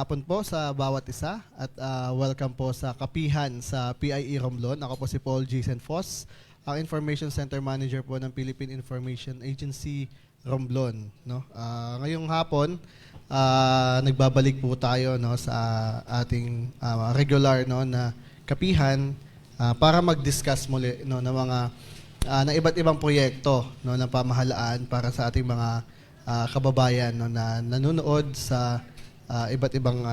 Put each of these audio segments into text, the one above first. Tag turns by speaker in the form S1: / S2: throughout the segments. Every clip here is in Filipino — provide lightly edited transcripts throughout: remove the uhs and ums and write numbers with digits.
S1: hapon po sa bawat isa at welcome po sa kapihan sa PIE Romblon. Ako po si Paul Jason Foss, ang Information Center Manager po ng Philippine Information Agency Romblon. No? Ngayong hapon, nagbabalik po tayo no, sa ating regular no, na kapihan para mag-discuss muli no, ng mga ng iba't ibang proyekto no, ng pamahalaan para sa ating mga kababayan no, na nanonood sa iba't ibang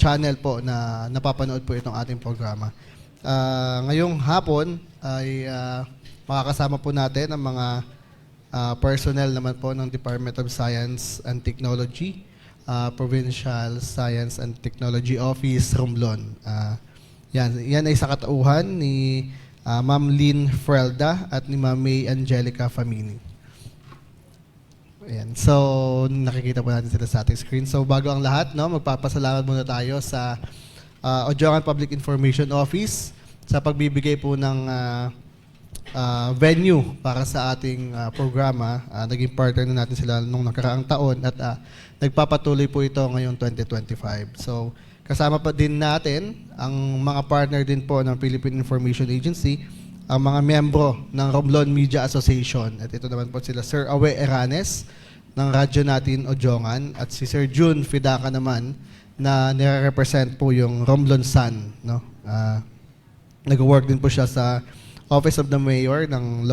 S1: channel po na napapanood po itong ating programa. Ngayong hapon ay makakasama po natin ang mga personnel naman po ng Department of Science and Technology, Provincial Science and Technology Office, Romblon. Yan ay sa katauhan ni Ma'am Lynn Frelda at ni Ma'am May Angelica Famini. Ayan. So, nakikita po natin sila sa ating screen. So, bago ang lahat, no, magpapasalamat muna tayo sa Ojongan Public Information Office sa pagbibigay po ng venue para sa ating programa. Naging partner na natin sila nung nakaraang taon at nagpapatuloy po ito ngayong 2025. So, kasama pa din natin ang mga partner din po ng Philippine Information Agency, ang mga miyembro ng Romblon Media Association. At ito naman po sila Sir Awe Eranes ng radyo natin Ojongan at si Sir June Fidaka naman na nire-represent po yung Romblon Sun. No? Nag-work din po siya sa Office of the Mayor ng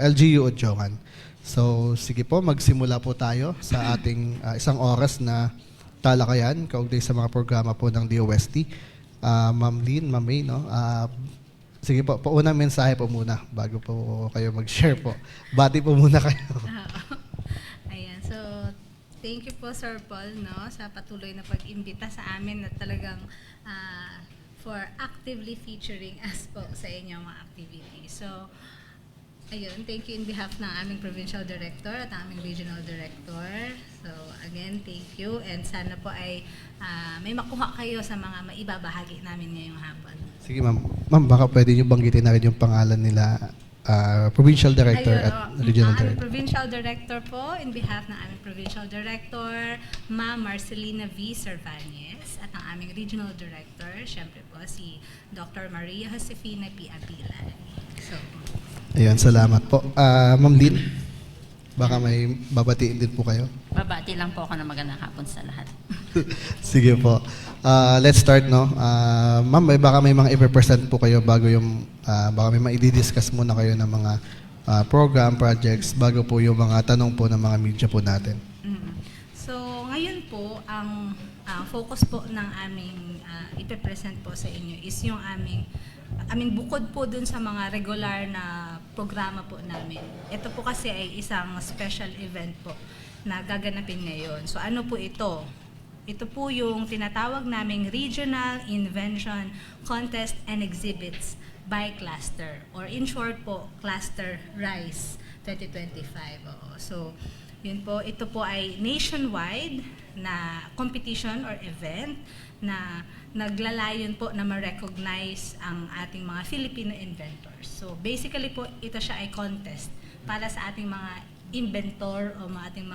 S1: LGU Ojongan. So sige po, magsimula po tayo sa ating isang oras na talakayan kaugnay sa mga programa po ng DOST. Ma'am Lynn, Ma'am May, no? Sige po, paunang mensahe po muna bago po kayo mag-share po. Bati po muna kayo.
S2: Ayan, so thank you po Sir Paul no, sa patuloy na pag-imbita sa amin at talagang for actively featuring us po sa inyong mga activities. So, ayun, thank you in behalf ng aming Provincial Director at aming Regional Director. So, again, thank you and sana po ay may makuha kayo sa mga maibabahagi namin ngayong hapon.
S1: Sige ma'am. Ma'am, baka pwede nyo banggitin na rin yung pangalan nila, Provincial Director
S2: Ayun,
S1: at Regional
S2: ang aming
S1: Director.
S2: Provincial Director po, in behalf ng aming Provincial Director, Ma'am Marcelina V. Cervantes, at ang aming Regional Director, syempre po, si Dr. Maria Josefina P. Abilay. So,
S1: Ayan, salamat po. Ma'am Lynn, baka may babatiin din po kayo.
S3: Babati lang po ako na magandang hapon sa lahat.
S1: Sige po. Let's start, no? Ma'am, baka may mga i-present po kayo bago yung, baka may i-discuss muna kayo ng mga program, projects, bago po yung mga tanong po ng mga media po natin.
S2: So, ngayon po, ang focus po ng aming ipe-present po sa inyo is yung aming bukod po dun sa mga regular na programa po namin. Ito po kasi ay isang special event po na gaganapin ngayon. So, ano po ito? Ito po yung tinatawag naming Regional Invention Contest and Exhibits by Cluster, or in short po, Cluster RISE 2025. So, yun po, ito po ay nationwide na competition or event na naglalayon po na ma-recognize ang ating mga Filipino inventors. So, basically po, ito siya ay contest para sa ating mga inventor o mga ating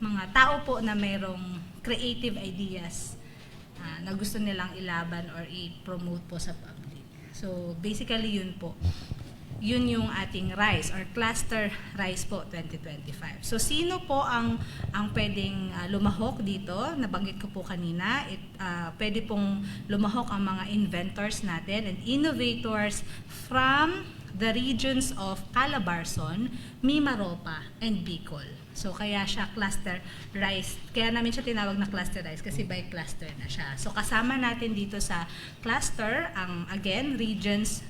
S2: mga tao po na mayroong creative ideas na gusto nilang ilaban or i-promote po sa public. So, basically yun po. Yun yung ating RISE or Cluster RISE po 2025. So, sino po ang pwedeng lumahok dito? Nabanggit ko po kanina, pwede pong lumahok ang mga inventors natin and innovators from the regions of Calabarzon, Mimaropa, and Bicol. So, kaya siya Cluster RISE. Kaya namin siya tinawag na Cluster RISE kasi by cluster na siya. So, kasama natin dito sa cluster ang, again, regions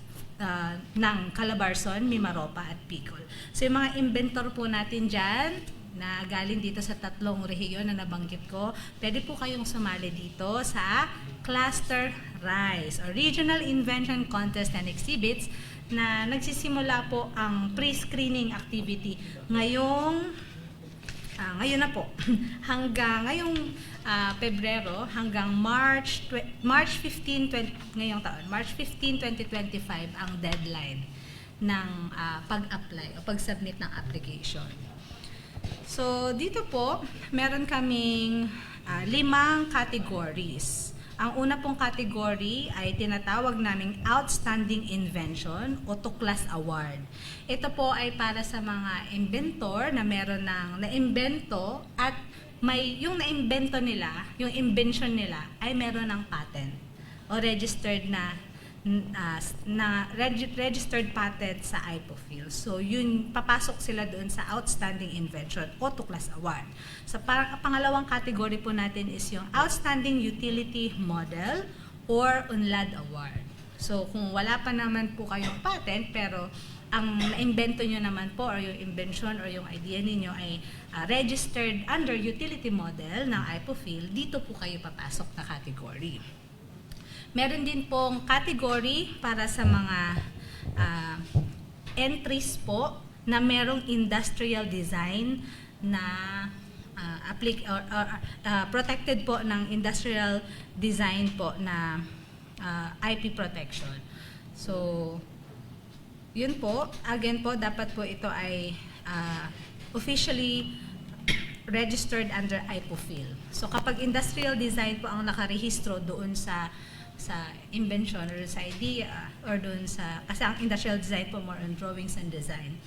S2: ng Calabarzon, Mimaropa, at Bicol. So, yung mga inventor po natin dyan, na galing dito sa tatlong rehiyon na nabanggit ko, pwede po kayong sumali dito sa Cluster RISE or Regional Invention Contest and Exhibits na nagsisimula po ang pre-screening activity ngayon na po hanggang ngayong Pebrero hanggang March 15 ngayong taon, March 15, 2025 ang deadline ng pag-apply o pag-submit ng application. So dito po meron kaming 5 categories. Ang una pong category ay tinatawag naming Outstanding Invention o Tuklas Award. Ito po ay para sa mga inventor na meron ng naimbento at yung naimbento nila, yung invention nila ay meron ng patent o registered registered patent sa IPOPHIL. So yun, papasok sila doon sa Outstanding Invention o Tuklas Award. So pangalawang category po natin is yung Outstanding Utility Model or UNLAD Award. So kung wala pa naman po kayong patent pero ang na-invento nyo naman po or yung invention or yung idea ninyo ay registered under utility model ng IPOPHIL, dito po kayo papasok na category. Meron din pong category para sa mga entries po na merong industrial design na protected po ng industrial design po na IP protection. So, yun po, again po, dapat po ito ay officially registered under IPOPHIL. So kapag industrial design po ang nakarehistro doon sa invention or sa idea or doon sa, kasi ang industrial design po more on drawings and design.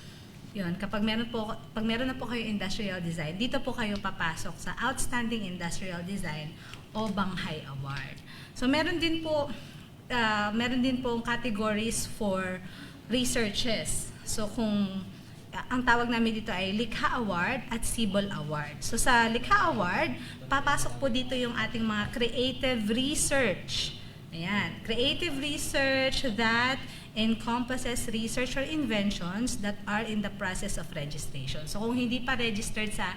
S2: Yun, pag meron na po kayo industrial design, dito po kayo papasok sa Outstanding Industrial Design o Banghay Award. So meron din po categories for researches. So kung ang tawag namin dito ay Likha Award at Sibol Award. So sa Likha Award, papasok po dito yung ating mga creative research. Ayan, creative research that encompasses research or inventions that are in the process of registration. So kung hindi pa registered sa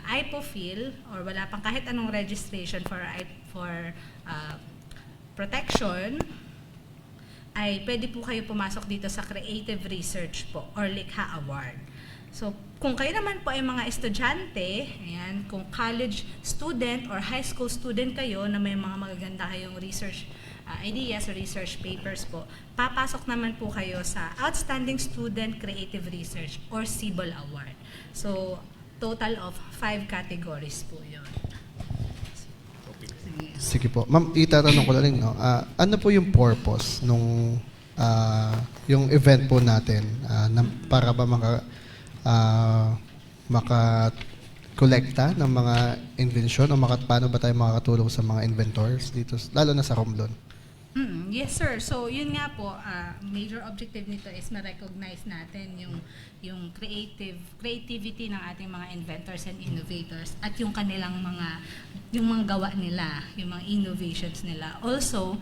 S2: IPOPHIL or wala pang kahit anong registration for protection, ay pwede po kayo pumasok dito sa Creative Research po or Likha Award. So, kung kayo naman po ay mga estudyante, ayan, kung college student or high school student kayo na may mga magaganda kayong research ideas or research papers po, papasok naman po kayo sa Outstanding Student Creative Research or CIBOL Award. So, total of 5 categories po yun.
S1: Sige po. Ma'am, itatanong ko lang, no? Ano po yung purpose nung yung event po natin para ba maka-kolekta ng mga invention o paano ba tayo makakatulong sa mga inventors dito, lalo na sa Romblon?
S2: Yes, sir. So, yun nga po, major objective nito is ma-recognize natin yung creativity ng ating mga inventors and innovators at yung kanilang yung mga gawa nila, yung mga innovations nila. Also,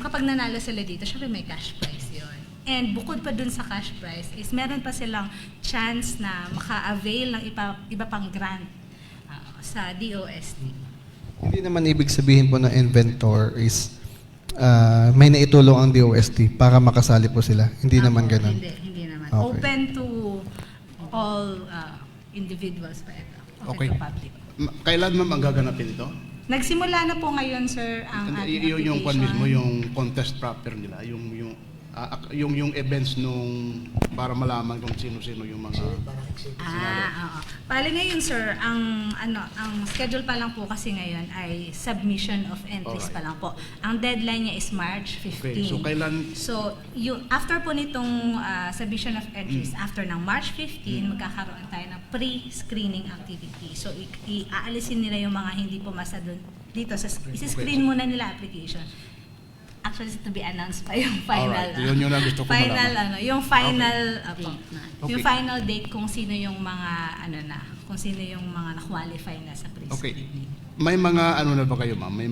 S2: kapag nanalo sila dito, syempre may cash prize yun. And bukod pa dun sa cash prize is meron pa silang chance na maka-avail ng iba pang grant sa DOST.
S1: Hindi naman ibig sabihin po na inventor is may naitulong ang DOST para makasali po sila. Hindi naman ganun.
S2: Hindi naman.
S1: Okay.
S2: Open to all individuals pa ito. Open
S4: Okay.
S2: to public.
S4: Kailan ma'am ang gaganapin ito?
S2: Nagsimula na po ngayon, sir, ang ating
S4: Yung
S2: application.
S4: mismo, yung contest proper nila, yung events nung para malaman kung sino-sino yung mga
S2: Oo. Bali ngayon, sir, ang schedule pa lang po kasi ngayon ay submission of entries pa
S4: Alright.
S2: lang po. Ang deadline niya is March 15.
S4: Okay, so kailan
S2: So, after po nitong submission of entries, after ng March 15, magkakaroon tayo ng pre-screening activity. So, iaalisin nila yung mga hindi pumasa dun dito. Isi-screen muna nila application. Actually, to be announced pa yung final.
S4: Alright, yun yung gusto ko
S2: final,
S4: malaman.
S2: yung final,
S3: Date na.
S2: yung
S4: Okay.
S2: final date kung sino yung mga, kung sino yung mga na-qualify na sa
S4: Okay.
S2: pre-screening.
S4: May mga na ba kayo ma'am? May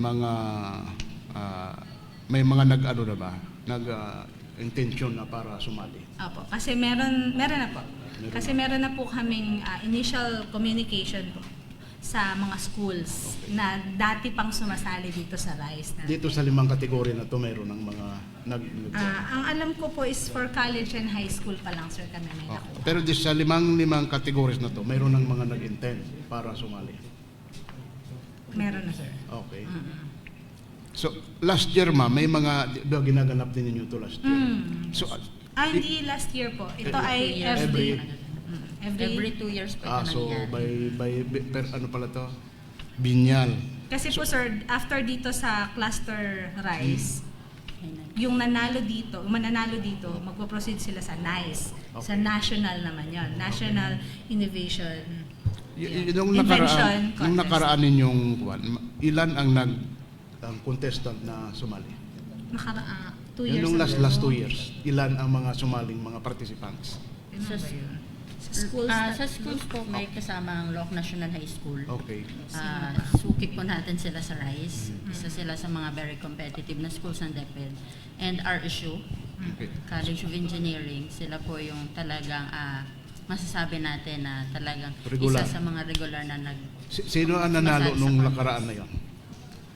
S4: mga nag-ano na ba? Intention na para sumali.
S2: Opo, kasi meron na po. Kasi meron na po kaming initial communication po sa mga schools na dati pang sumasali dito sa RISE.
S4: Dito sa 5 kategory na to, mayroon ng mga
S2: Ang alam ko po is for college and high school pa lang, sir, kami may
S4: Okay.
S2: nakuha.
S4: Pero di sa limang categories na to, mayroon ng mga nag-intend para sumali.
S2: Meron na, sir.
S4: Okay. So, last year ma'am, may mga, ginaganap din ninyo to last year. So,
S2: Hindi last year po. Ito ay
S4: every-
S2: every
S3: Every 2 years pa ito
S4: so
S3: nangyari.
S4: ano pala to? Binyal.
S2: Kasi po sir, after dito sa cluster rice, yung mananalo dito, magpo-proceed sila sa NICE. Sa
S4: Okay.
S2: national naman yon, National Innovation
S4: Yung
S2: Invention
S4: nakaraan ninyong kuwan, ilan ang ang contestant na sumali?
S2: 2 years
S4: Yung
S2: ago.
S4: last 2 years, ilan ang mga sumaling mga participants?
S2: Ano
S3: Sa-
S2: ba yun? Sa schools,
S3: Sa schools po, may kasama ang Loc National High School.
S4: Okay.
S3: Suki po natin sila sa RISE. Isa sila sa mga very competitive na schools ng DepEd. And RSU,
S4: Okay.
S3: College of Engineering, sila po yung talagang masasabi natin na talagang
S4: Regular.
S3: isa sa mga regular na
S4: Sino ang nanalo
S3: Sumasali sa
S4: nung
S3: contest.
S4: nakaraan na yon?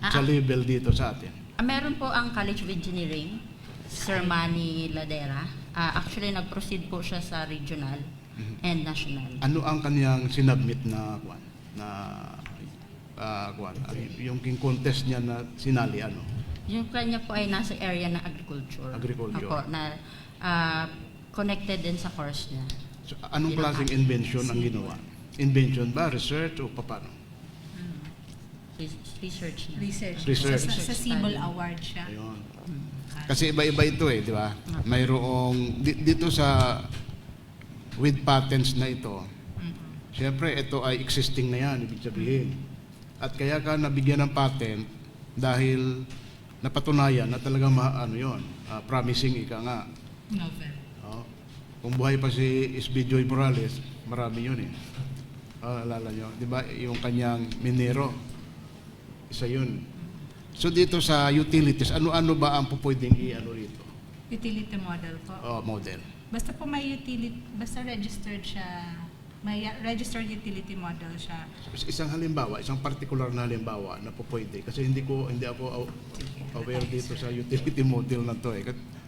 S3: Ah,
S4: Sa level dito sa atin.
S3: Meron po ang College of Engineering, Sir Manny Ladera. Actually, nag-proceed po siya sa regional and national.
S4: Ano ang kanyang sinubmit na kuwan? Na kuwan? Yung king contest niya na sinali ano?
S3: Yung kanya po ay nasa area ng agriculture.
S4: Agriculture.
S3: Opo, na connected din sa course niya.
S4: So, anong klaseng invention ang ginawa? Invention ba? Research o paano?
S3: Research niya.
S4: Research.
S2: Sa Cibol Award siya.
S4: Ayun. Kasi iba-iba ito eh, di ba? Mayroong, dito sa with patents na ito, siyempre ito ay existing na yan, ibig sabihin. At kaya ka nabigyan ng patent dahil napatunayan na talaga promising ika nga.
S2: Novel.
S4: Oh. Kung buhay pa si SB Joy Morales, marami yun eh. Alala nyo, di ba? Yung kanyang minero, isa yun. So dito sa utilities, ano-ano ba ang pupwedeng i-ano rito?
S2: Utility model po.
S4: Model.
S2: Basta po may utility, basta registered siya, may registered utility model siya.
S4: Isang halimbawa, isang particular na halimbawa na pupwede. Kasi hindi ako aware dito sa utility model na to eh.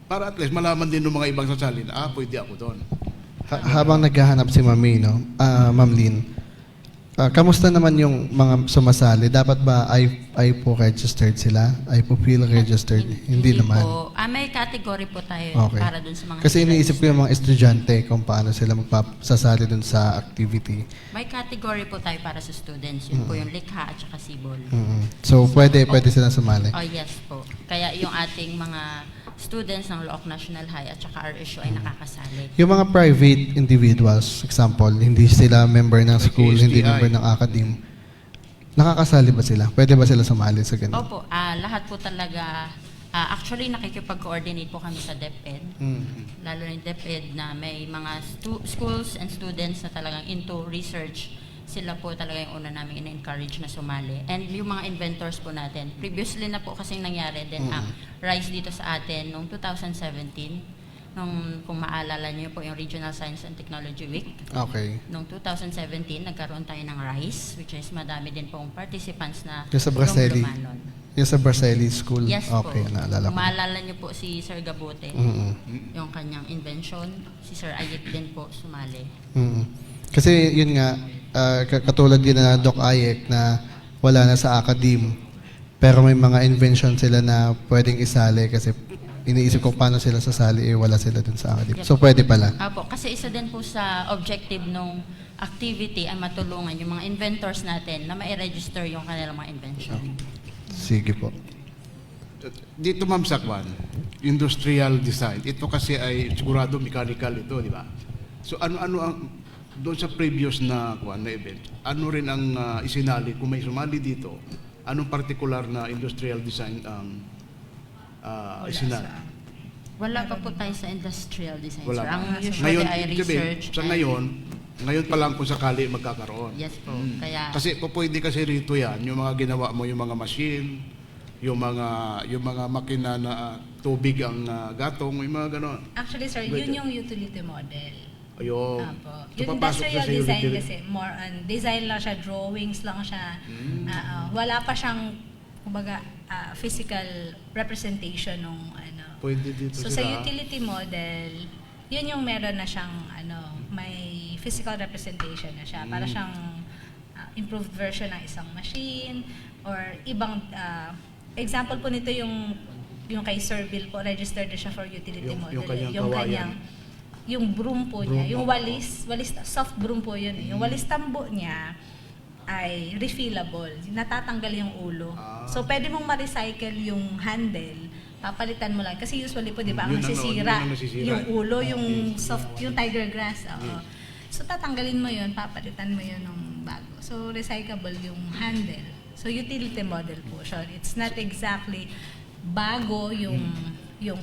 S4: Para at least malaman din ng mga ibang sasali na, pwede ako doon.
S1: Habang naghahanap si Mami, no? Ma'am Lynn, kamusta naman yung mga sumasali? Dapat ba ay po registered sila? Ay po feel registered? Hindi naman.
S3: Po. May category po tayo
S1: Okay.
S3: para dun sa mga
S1: Kasi iniisip ko
S3: students.
S1: yung mga estudyante kung paano sila magpasasali dun sa activity.
S3: May category po tayo para sa students. Yun po yung likha at saka sibol.
S1: So, pwede sila sumali.
S3: Oh, yes po. Kaya yung ating mga students ng Loc National High at saka RSU ay nakakasali.
S1: Yung mga private individuals, example, hindi sila member ng school, hindi
S4: STI.
S1: member ng academe, nakakasali ba sila? Pwede ba sila sumali sa ganun?
S3: Opo, lahat po talaga, actually nakikipag-coordinate po kami sa DepEd. Lalo na yung DepEd na may mga schools and students na talagang into research. Sila po talaga yung una namin in-encourage na sumali. And yung mga inventors po natin, previously na po kasing nangyari din ang RISE dito sa atin noong 2017. Kung maalala niyo po yung Regional Science and Technology Week.
S1: Okay.
S3: Noong 2017, nagkaroon tayo ng RISE, which is madami din pong participants na
S1: Yung sa Braceli.
S3: lumanon.
S1: Yung sa Braceli School?
S3: Yes
S1: Okay,
S3: po.
S1: naalala ko.
S3: Kung maalala niyo po si Sir Gabote, yung kanyang invention, si Sir Ayet din po sumali.
S1: Kasi yun nga, katulad din na Doc Ayek na wala na sa academe, pero may mga invention sila na pwedeng isali kasi iniisip ko paano sila sasali, wala sila dun sa academe. So pwede pala.
S3: Apo, kasi isa din po sa objective nung activity ay matulungan yung mga inventors natin na ma-register yung kanilang mga invention.
S1: Sige po.
S4: Dito Ma'am Sakwan, industrial design. Ito kasi ay sigurado mechanical ito, di ba? So ano-ano ang doon sa previous na event, ano rin ang isinali kung may sumali dito? Anong particular na industrial design ang isinali?
S3: Wala pa po tayo sa industrial design,
S4: Wala
S3: sir.
S4: pa.
S3: Ang usually ay
S4: ibig sabihin,
S3: research.
S4: sa
S3: and-
S4: ngayon pa lang kung sakali magkakaroon.
S3: Yes po. Kaya,
S4: Kasi pwede kasi rito yan, yung mga ginawa mo, yung mga machine, yung mga makina na tubig ang gatong, yung mga ganon.
S2: Actually sir, yun yung utility model.
S4: Ayun.
S2: Apo.
S4: So,
S2: Yung
S4: papasok siya
S2: industrial
S4: sa
S2: design
S4: utility.
S2: kasi more on design lang siya, drawings lang siya. Wala pa siyang kumbaga physical representation ng ano.
S4: Pwede dito
S2: So
S4: sila.
S2: sa utility model, yun yung meron na siyang may physical representation na siya. Para siyang improved version ng isang machine or ibang example po nito yung kay Sir Bill po, registered na siya for utility
S4: Yung
S2: model.
S4: kanyang kawayan.
S2: Yung broom po
S4: Broom,
S2: niya, yung
S4: oo.
S2: walis, soft broom po yun. Yung walis tambo niya, ay refillable. Natatanggal yung ulo.
S4: Ah.
S2: So, pwede mong ma-recycle yung handle, papalitan mo lang. Kasi usually po, di ba, ang
S4: Yun ang-
S2: nasisira,
S4: yun ang nasisira.
S2: yung ulo, yung
S4: Yes.
S2: soft, yung tiger grass. Oo.
S4: Yes.
S2: So, tatanggalin mo yun, papalitan mo yun ng bago. So, recyclable yung handle. So, utility model po siya. It's not exactly bago yung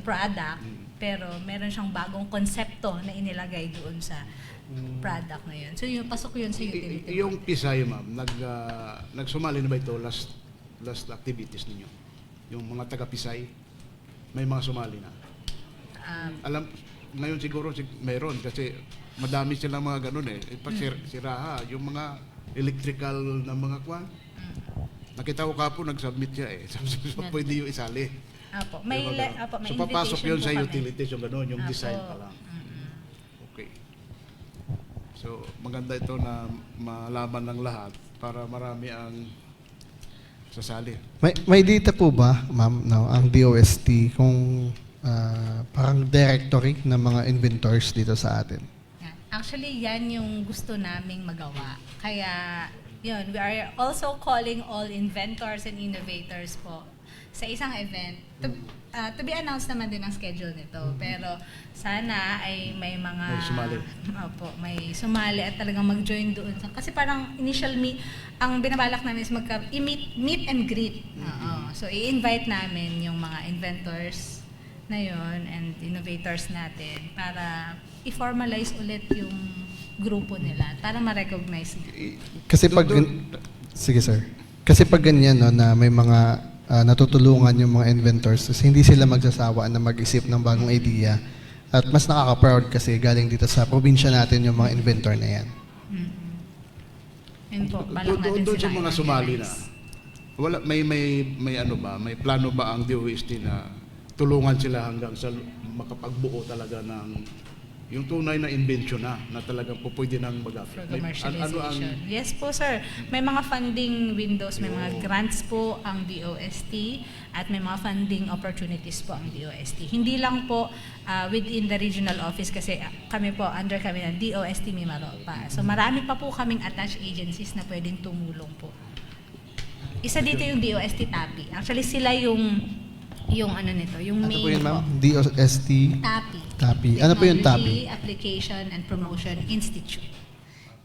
S2: product, pero meron siyang bagong konsepto na inilagay doon sa product na yun. So, yung pasok yun sa utility model.
S4: Yung Pisay, ma'am, nagsumali na ba ito last activities ninyo? Yung mga taga-Pisay, may mga sumali na. Alam, ngayon siguro mayroon kasi madami silang mga ganun eh. Pag si Raha, yung mga electrical na mga kwan, nakita ko kapo, nag-submit siya eh. So, pwede yung isali.
S2: Apo,
S4: Yung
S2: may,
S4: mga ganun.
S2: apo, may
S4: So, papasok
S2: invitation
S4: yun
S2: po
S4: sa
S2: kami.
S4: utilities, yung ganun, yung
S2: Apo.
S4: design pa lang. Okay. So, maganda ito na malaman ng lahat para marami ang sasali.
S1: May data po ba, ma'am, no, ang DOST kung parang directory ng mga inventors dito sa atin?
S2: Yan. Actually, yan yung gusto naming magawa. Kaya, yun, we are also calling all inventors and innovators po sa isang event. To be announced naman din ang schedule nito. Pero sana ay may mga...
S4: May sumali.
S2: Opo, may sumali at talagang mag-join doon. Kasi parang initial ang binabalak namin is meet and greet. Oo. So, i-invite namin yung mga inventors na yun and innovators natin para i-formalize ulit yung grupo nila para ma-recognize nila.
S1: Kasi pag sige sir. Kasi pag ganyan no na may mga natutulungan yung mga inventors, kasi hindi sila magsasawa na mag-isip ng bagong idea. At mas nakaka-proud kasi galing dito sa probinsya natin yung mga inventor na yan.
S2: Yun po, balak natin
S4: Doon sa
S2: sila
S4: mga sumali na,
S2: i-organize.
S4: wala, may ano ba, may plano ba ang DOST na tulungan sila hanggang sa makapagbuo talaga ng yung tunay na invention na talagang po pwede nang
S2: For
S4: mag-apply.
S2: commercialization. Yes po, sir. May mga funding windows, may mga grants po ang DOST at may mga funding opportunities po ang DOST. Hindi lang po within the regional office kasi kami po, under kami ng DOST Mimaropa. So marami pa po kaming attached agencies na pwedeng tumulong po. Isa dito yung DOST TAPI. Actually, sila yung ano nito, yung
S1: Ano
S2: main
S1: po yun, ma'am?
S2: po.
S1: DOST
S2: TAPI.
S1: TAPI. Ano po yung
S2: Technology
S1: TAPI?
S2: Application and Promotion Institute.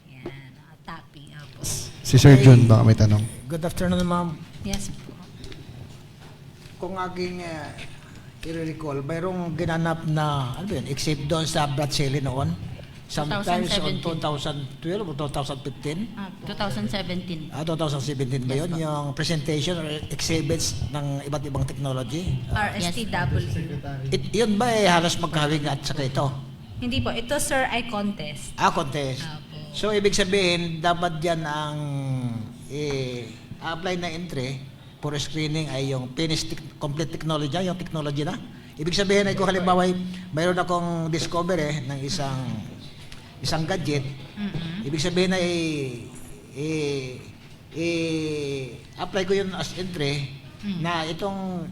S2: Yan, TAPI. Opo.
S1: Si Sir Jun baka may tanong.
S5: Good afternoon, ma'am.
S2: Yes po.
S5: Kung aking i-recall, mayroong ginanap na, ano ba yun, except doon sa Bratzelli noon, sometimes on
S3: 2017.
S5: 2012 o 2015,
S3: 2017.
S5: 2017 ba yun, yung presentation or exhibits ng iba't ibang technology.
S2: RSTW.
S5: Yun ba halos magkahawig at saka ito?
S2: Hindi po. Ito, sir, ay contest.
S5: Contest.
S2: Opo.
S5: So, ibig sabihin, dapat dyan ang apply na entry for screening ay yung complete technology, yung technology na. Ibig sabihin ay kung halimbawa mayroon akong discover ng isang gadget, ibig sabihin ay apply ko yun as entry na itong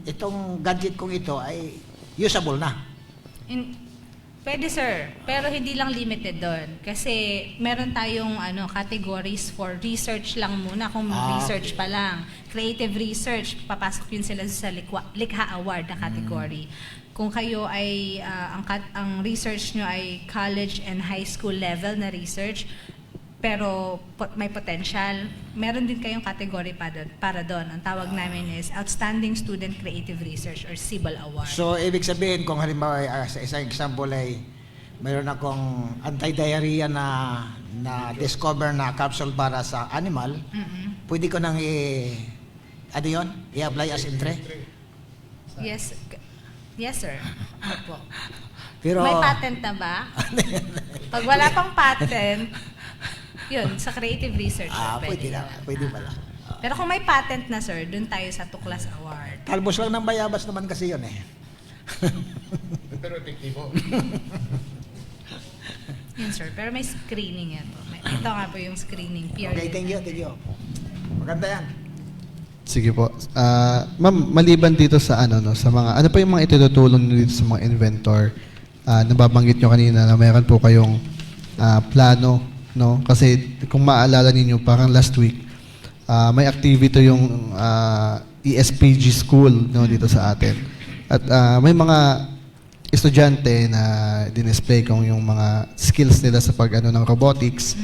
S5: gadget kong ito ay usable na.
S2: Pwede, sir. Pero hindi lang limited doon. Kasi meron tayong categories for research lang muna. Kung research pa lang. Creative research, papasok yun sila sa Likha Award na category. Kung kayo ay, ang research nyo ay college and high school level na research, pero may potential, meron din kayong category para doon. Ang tawag namin is Outstanding Student Creative Research or CIBAL Award.
S5: So, ibig sabihin, kung halimbawa sa isang example ay mayroon akong anti-diarrhea na discover na capsule para sa animal, pwede ko nang i-apply as entry?
S2: Yes. Yes, sir. Opo.
S5: Pero,
S2: May patent na ba? Pag wala pang patent, yun, sa creative research. sir,
S5: pwede na. Pwede pala.
S2: Pero kung may patent na, sir, dun tayo sa Tuklas Award.
S5: Talbos lang ng bayabas naman kasi yun eh.
S4: Pero epektibo.
S2: Yun, sir. Pero may screening yan po. Ito nga po yung screening. Peer
S5: Okay, thank you. Maganda yan.
S1: Sige po. Ma'am, maliban dito sa sa mga ano pa yung mga itutulong niyo dito sa mga inventor? Nababanggit nyo kanina na mayroon po kayong plano, no? Kasi kung maalala ninyo, parang last week may activity yung ESPG school no, dito sa atin. At may mga estudyante na dinisplay kung yung mga skills nila sa pag-ano ng robotics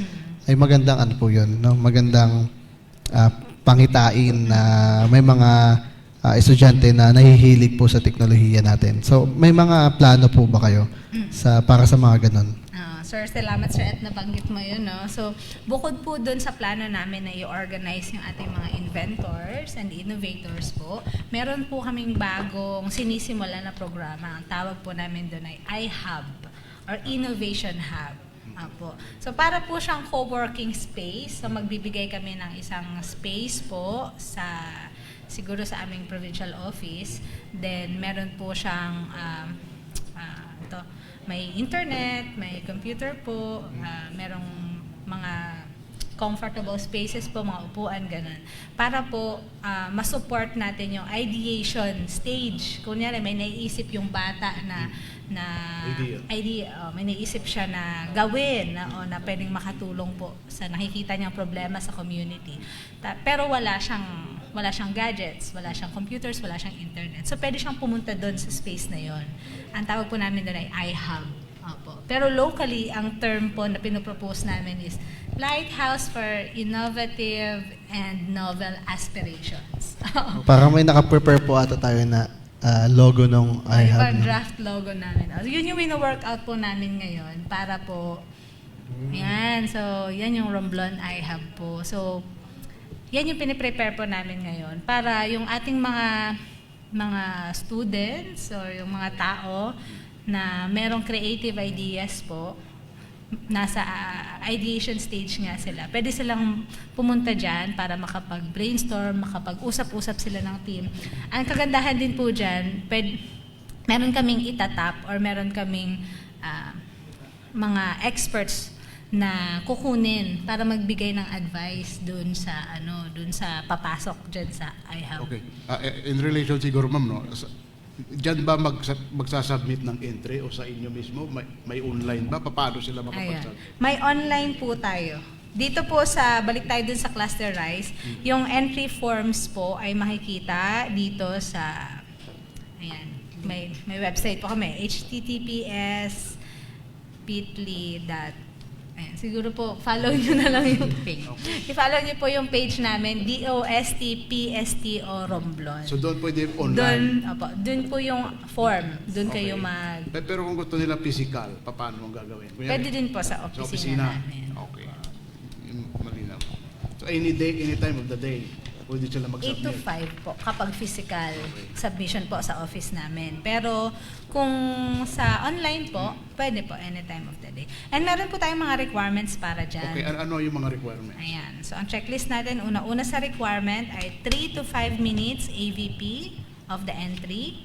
S1: ay magandang ano po yun, no? Magandang pangitain na may mga estudyante na nahihilig po sa teknolohiya natin. So, may mga plano po ba kayo para sa mga ganun?
S2: Sir, salamat sir at nabanggit mo yun. No? So, bukod po dun sa plano namin na i-organize yung ating mga inventors and innovators po, meron po kaming bagong sinisimula na programa. Ang tawag po namin dun ay iHub or Innovation Hub. Po. So, para po siyang co-working space. So, magbibigay kami ng isang space po siguro sa aming provincial office. Then, meron po siyang may internet, may computer po, merong mga comfortable spaces po, mga upuan, ganun. Para po masupport natin yung ideation stage. Kunyari, may naiisip yung bata na idea, may naiisip siya na gawin na pwedeng makatulong po sa nakikita niyang problema sa community. Pero wala siyang gadgets, wala siyang computers, wala siyang internet. So, pwede siyang pumunta doon sa space na yon. Ang tawag po namin doon ay iHub. Opo. Pero locally, ang term po na pinopropose namin is Lighthouse for Innovative and Novel Aspirations.
S1: Parang may naka-prepare po ata tayo na logo ng
S2: Yung
S1: iHub. No?
S2: draft logo namin. Yun yung wino-workout po namin ngayon para po, yan. So, yan yung Romblon iHub po. So, yan yung piniprepare po namin ngayon para yung ating mga students or yung mga tao na merong creative ideas po, nasa ideation stage nga sila. Pwede silang pumunta dyan para makapag-brainstorm, makapag-usap-usap sila ng team. Ang kagandahan din po dyan, meron kaming itatap or meron kaming mga experts na kukunin para magbigay ng advice dun sa papasok dyan sa iHub.
S4: Okay. In relation siguro, ma'am, no? Diyan ba magsasubmit ng entry o sa inyo mismo? May online ba? Paano sila
S2: Ayan.
S4: makapagsubmit?
S2: May online po tayo. Dito po balik tayo dun sa Cluster Rise, yung entry forms po ay makikita dito sa, ayan, may website po kami, https://bit.ly. Ayan, siguro po, follow nyo na lang yung page. I-follow nyo po yung page namin, DOSTPSTO Romblon.
S4: So doon pwede online?
S2: Doon po yung form. Doon
S4: Okay.
S2: kayo
S4: Pero kung gusto nila physical, paano ang gagawin? Kunyari,
S2: Pwede din po sa
S4: sa
S2: opisina namin.
S4: Okay. Malinaw. So any time of the day, pwede sila
S2: 8 to
S4: mag-submit.
S2: 5 po kapag physical submission po sa office namin. Pero kung sa online po, pwede po any time of the day. And meron po tayong mga requirements para dyan.
S4: Okay, ano yung mga requirements?
S2: Ayan. So ang checklist natin, una sa requirement ay 3 to 5 minutes AVP of the entry,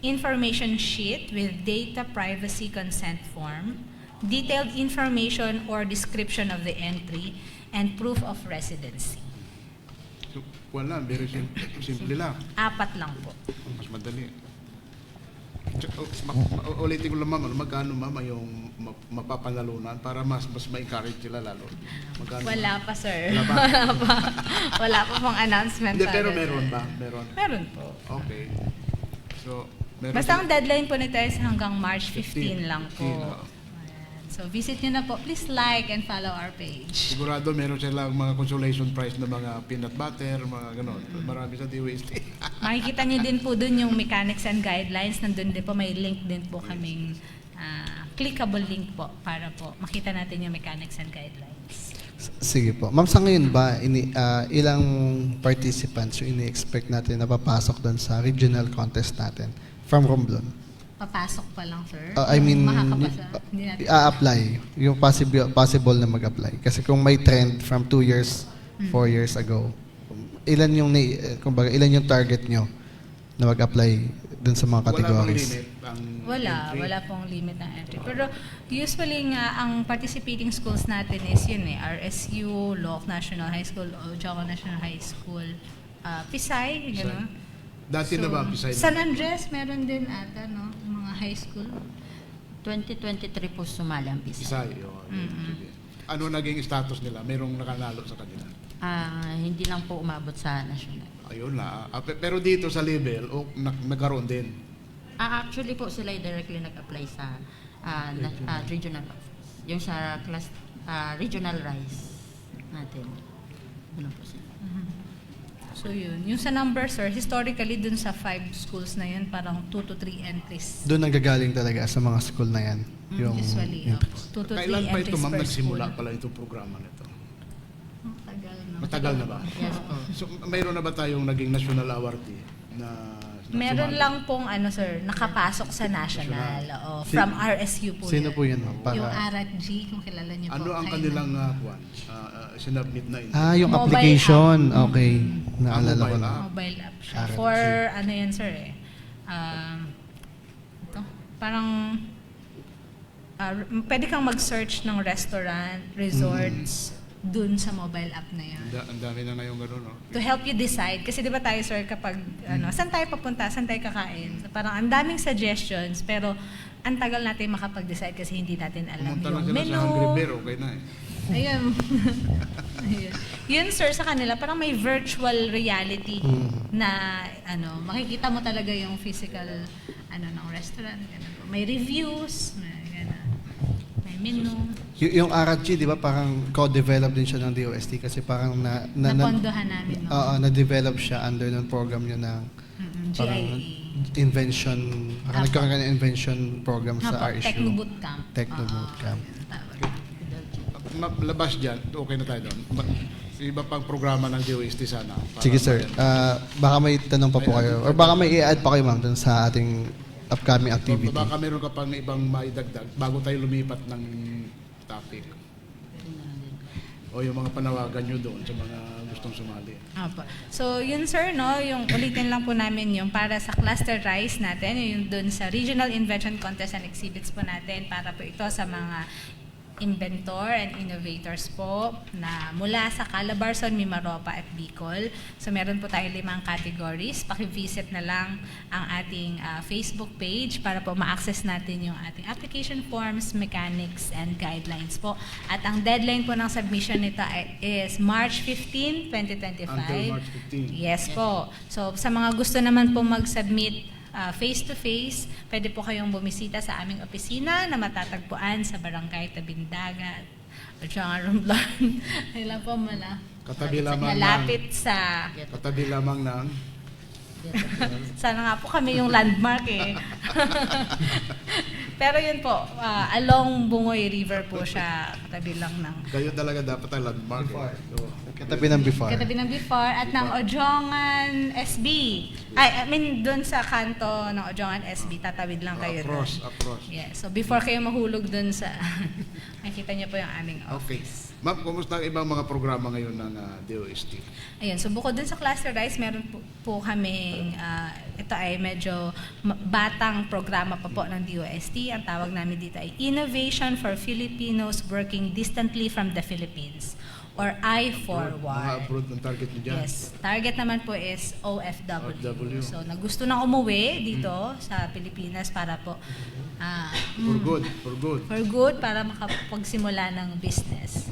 S2: information sheet with data privacy consent form, detailed information or description of the entry, and proof of residency.
S4: So, wala, very simple lang.
S2: 4 lang po.
S4: Mas madali. Ulitin ko lang, ma'am, magkano, ma'am, yung mapapanalunan para mas ma-encourage sila lalo? Magkano?
S2: Wala pa, sir.
S4: Wala pa?
S2: Wala pa pong announcement.
S4: Hindi, pero
S2: agad.
S4: meron ba? Meron.
S2: Meron po.
S4: Okay. So, meron.
S2: Basta ang deadline po nito is hanggang March 15 lang po.
S4: 15, oo.
S2: Ayan. So visit nyo na po. Please like and follow our page.
S4: Sigurado meron silang mga consolation prize na mga peanut butter, mga ganon. Marami sa DOST.
S2: Makikita nyo din po dun yung mechanics and guidelines. Nandun din po, may link din po kaming clickable link po para po makita natin yung mechanics and guidelines.
S1: Sige po. Ma'am, sa ngayon ba, ilang participants yung ini-expect natin na papasok doon sa regional contest natin from Romblon?
S2: Papasok pa lang, sir?
S1: I mean,
S2: Makakapasa? Hindi natin.
S1: apply yung possible na mag-apply. Kasi kung may trend from 2 years, 4 years ago, ilan yung target nyo na mag-apply dun sa mga categories?
S2: Wala pong limit ng entry. Pero usually nga, ang participating schools natin is yun RSU, Loc National High School, Ojoco National High School, Pisay, gano'n.
S4: Dati na ba, besides?
S2: San Andres, meron din ata, no? Mga high school.
S3: 2023 po sumali ang PISA.
S4: Pisay. Sige. Ano naging status nila? Merong nakanalo sa kanila?
S3: Hindi lang po umabot sa national.
S4: Ayun na. Pero dito sa level, nagkaroon din.
S3: Actually po sila ay directly nag-apply sa regional office. Yung sa class regional RISE natin. Ano po sila?
S2: So yun. Yung sa number, sir, historically dun sa 5 schools na yun, parang 2 to 3 entries.
S1: Doon nanggagaling talaga sa mga school na yan.
S2: Usually,
S1: yung-
S2: 2 to 3
S4: Kailan pa
S2: entries
S4: ito, ma'am,
S2: per
S4: nagsimula
S2: school.
S4: pala itong programa nito?
S2: Matagal na.
S4: Matagal na ba?
S3: Yes po.
S4: So, mayroon na ba tayong naging national awardee na
S2: Meron
S4: sumali?
S2: lang pong sir, nakapasok sa national. Oo, from RSU po
S1: Sino
S2: yun.
S1: po yan, ma'am?
S2: Yung
S1: Para,
S2: Arat G, kung kilala niyo po.
S4: Ano ang
S2: kayo
S4: kanilang
S2: na-
S4: sinubmit na
S1: yung
S2: Mobile
S1: application. Okay. Naalala ko
S4: mobile
S1: na.
S4: app.
S2: Mobile app siya.
S1: Arat
S2: For,
S1: G.
S2: yan sir ito, parang, pwede kang mag-search ng restaurant, resorts, dun sa mobile app na yan.
S4: Ang dami na ngayong gano'n, no?
S2: To help you decide, kasi di ba tayo sir, kapag, saan tayo papunta, saan tayo kakain? So, parang ang daming suggestions, pero ang tagal natin makapag-decide kasi hindi natin alam
S4: Pumunta lang
S2: yung
S4: sila
S2: menu.
S4: sa Hungry Bear, okay na eh.
S2: Ayun. Ayun. Yun sir, sa kanila, parang may virtual reality na makikita mo talaga yung physical ng restaurant. Ganun po. May reviews, may menu.
S1: Yung RG, di ba, parang co-develop din siya ng DOST kasi parang
S2: Napondohan namin.
S1: na-develop siya under ng program nyo ng parang
S2: GIA.
S1: invention, parang
S2: Apo.
S1: nagkaroon ka ng invention program sa
S2: Apo,
S1: RSU.
S2: Techno Bootcamp.
S1: Techno
S2: Oo,
S1: Bootcamp.
S2: yun, tawag.
S4: Labas dyan, okay na tayo doon. Iba pang programa ng DOST sana. para
S1: Sige sir, baka may tanong pa po kayo or baka may i-add pa kayo ma'am dun sa ating upcoming activity.
S4: Baka meron ka pang ibang maidagdag bago tayo lumipat ng topic. O yung mga panawagan nyo doon sa mga gustong sumali.
S2: Apo. So, yun sir, yung ulitin lang po namin yung para sa cluster RISE natin, yung dun sa Regional Invention Contest and Exhibits po natin, para po ito sa mga inventor and innovators po na mula sa Calabarzon, Mimaropa at Bicol. So meron po tayong 5 categories. Paki-visit na lang ang ating Facebook page para po ma-access natin yung ating application forms, mechanics, and guidelines po. At ang deadline po ng submission nito is March 15, 2025.
S4: Until March 15.
S2: Yes po. So sa mga gusto naman po mag-submit face-to-face, pwede po kayong bumisita sa aming opisina na matatagpuan sa Barangay Tabindagat, Ochanga, Romblon. Ayun lang po mala.
S4: Katabi lamang
S2: Malapit sa...
S4: Katabi lamang ng
S2: Sana nga po kami yung landmark eh. Pero yun po, along Bungoy River po siya, katabi lang ng...
S4: kayo talaga dapat ang landmark.
S1: Katabi ng before.
S2: Katabi ng before at ng Ojongan SB. I mean, doon sa kanto ng Ojongan SB, tatawid lang kayo doon.
S4: Across.
S2: Yeah, so before kayo mahulog doon sa... makikita niyo po yung aming
S4: Okay.
S2: office.
S4: Ma'am, kumusta ang ibang mga programa ngayon ng DOST?
S2: Ayun, so bukod dun sa Cluster RISE, meron po kaming, ito ay medyo batang programa pa po ng DOST. Ang tawag namin dito ay Innovation for Filipinos Working Distantly from the Philippines, or
S4: Mga
S2: I-Forward.
S4: abroad ng target nyo dyan?
S2: Yes, target naman po is OFW.
S4: OFW.
S2: So, na gusto nang umuwi dito sa Pilipinas para po
S4: For good.
S2: for good, para makapagsimula ng business.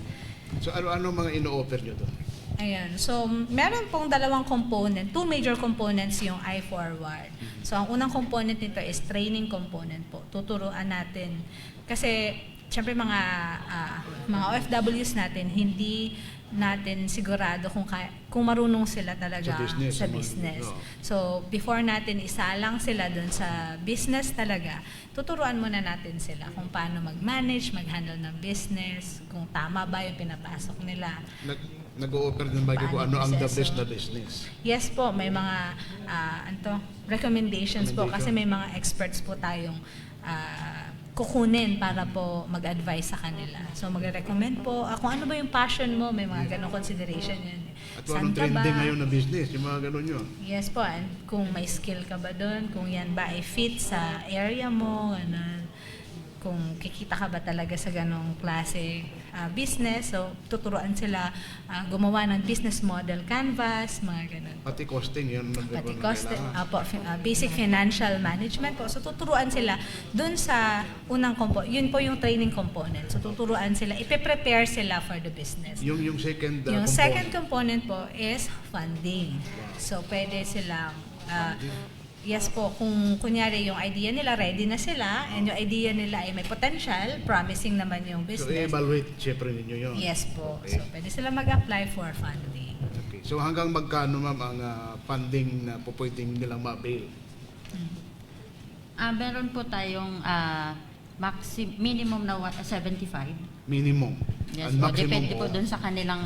S4: So ano mga ino-offer nyo doon?
S2: Ayan. So, meron pong 2 component, 2 major components yung I-Forward. So, ang unang component nito is training component po. Tuturuan natin. Kasi, syempre mga OFWs natin, hindi natin sigurado kung marunong sila talaga
S4: Sa business,
S2: business.
S4: oo.
S2: So, before natin isalang sila dun sa business talaga, tuturuan muna natin sila kung paano mag-manage, mag-handle ng business, kung tama ba yung pinapasok nila.
S4: Nag-o-offer din ba kayo kung ano ang the
S2: Proseso.
S4: best na business?
S2: Yes po, may mga recommendations po kasi may mga experts po tayong kukunin para po mag-advise sa kanila. So magre-recommend po kung ano ba yung passion mo, may mga ganong consideration yun.
S4: At kung anong trending ngayon na business, yung mga ganun yun.
S2: Yes po, and kung may skill ka ba doon, kung yan ba ay fit sa area mo, ganun. kung kikita ka ba talaga sa ganong klase business. So, tuturuan sila gumawa ng business model canvas, mga ganon.
S4: Pati costing, yun.
S2: Pati costing, basic financial management po. So, tuturuan sila dun sa unang yun po yung training component. So, tuturuan sila, ipe-prepare sila for the business.
S4: Yung second
S2: Yung
S4: component.
S2: second component po is funding. So, pwede silang, yes po, kung kunyari yung idea nila, ready na sila, and yung idea nila ay may potential, promising naman yung
S4: So,
S2: business.
S4: i-evaluate siyempre ninyo yun.
S2: Yes po.
S4: Okay.
S2: So, pwede sila mag-apply for funding.
S4: Okay. So, hanggang magkano, ma'am, ang funding na pwedeng nilang ma-avail?
S3: Meron po tayong minimum na 75.
S4: Minimum.
S3: Yes,
S4: Ang
S3: po.
S4: maximum
S3: Depende po
S4: po.
S3: doon sa kanilang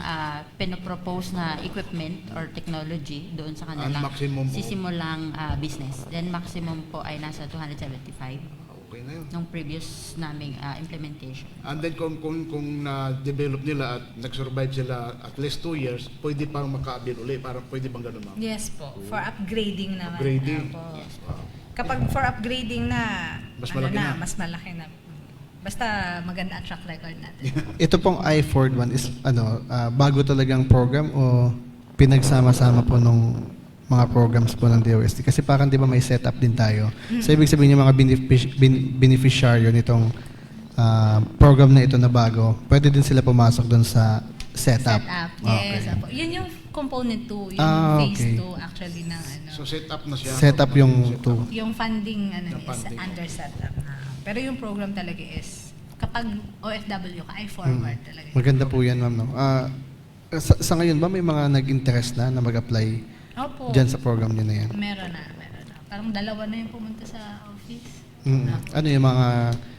S3: pinopropose na equipment or technology doon sa kanilang
S4: maximum po?
S3: sisimulang business. Then maximum po ay nasa 275
S4: Okay na yun.
S3: nung previous naming implementation.
S4: And then kung na-develop nila at nag-survive sila at least 2 years, pwede parang maka-avail ulit. Parang pwede bang gano'n, ma'am?
S2: Yes po. For upgrading naman.
S4: Upgrading.
S2: Opo.
S3: Yes.
S2: Kapag for upgrading na,
S4: Mas malaki na.
S2: mas malaki na. Basta maganda ang track record natin.
S1: Ito pong I-Ford one is bago talagang program o pinagsama-sama po nung mga programs po ng DOST? Kasi parang di ba may setup din tayo. So ibig sabihin yung mga beneficiaryo nitong program na ito na bago, pwede din sila pumasok doon sa setup.
S2: Yes.
S1: Okay.
S2: Apo. Yun yung component 2, yung
S1: okay.
S2: phase 2 actually ng
S4: So, set up na siya.
S1: Setup yung two.
S2: yung funding
S4: Yung
S2: is
S4: funding.
S2: under setup na. Pero yung program talaga is kapag OFW ka ay forward talaga.
S1: Maganda po yan, ma'am. No? Sa ngayon ba may mga nag-interest na mag-apply
S2: Opo.
S1: dyan sa program niyo na yan?
S2: Meron na. Parang 2 na yung pumunta sa office.
S1: Ano yung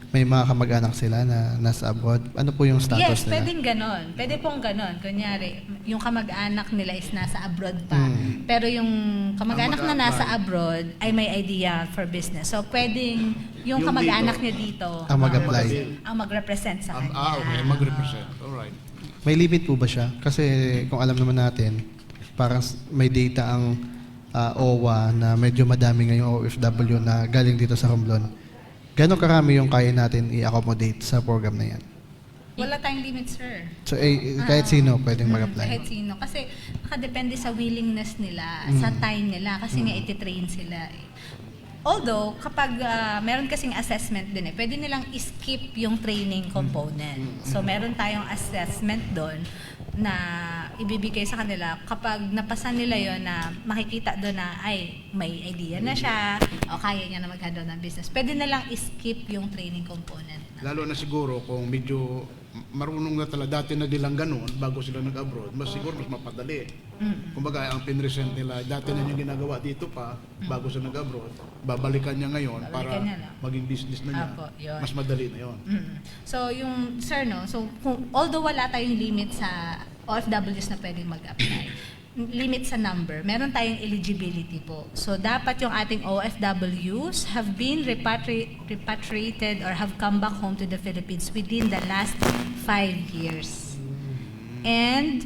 S1: may mga kamag-anak sila na nasa abroad? Ano po yung status
S2: Yes,
S1: nila?
S2: pwedeng ganon. Pwede pong ganon. Kunyari, yung kamag-anak nila is nasa abroad pa. Pero yung kamag-anak na nasa abroad ay may idea for business. So, pwedeng yung
S4: Yung
S2: kamag-anak
S4: dito,
S2: niya dito
S1: ang mag-apply.
S2: ang mag-represent sa kanya.
S4: Okay. Mag-represent. Alright.
S1: May limit po ba siya? Kasi kung alam naman natin, parang may data ang OWA na medyo madami ngayong OFW na galing dito sa Romblon. Gano'ng karami yung kaya natin i-accommodate sa program na yan?
S2: Wala tayong limit, sir.
S1: So, kahit sino pwedeng mag-apply?
S2: Kahit sino. Kasi nakadepende sa willingness nila, sa time nila. Kasi nga iti-train sila. Although, kapag meron kasing assessment din pwede nilang skip yung training component. So, meron tayong assessment doon na ibibigay sa kanila kapag napasa nila yon na makikita doon na ay may idea na siya o kaya niya na mag-handle ng business. Pwede na lang skip yung training component.
S4: Lalo na siguro kung medyo marunong na talaga, dati na nilang ganun, bago sila nag-abroad, mas siguro mas mapadali. Kumbaga, ang pinresent nila, dati na yung ginagawa dito pa, bago sila nag-abroad, babalikan niya ngayon para
S2: Babalikan niya na.
S4: maging business na niya.
S2: Apo, yun.
S4: Mas madali na yun.
S2: So, yung, sir, no? So, although wala tayong limit sa OFWs na pwedeng mag-apply, limit sa number, meron tayong eligibility po. So, dapat yung ating OFWs have been repatriated or have come back home to the Philippines within the last 5 years. And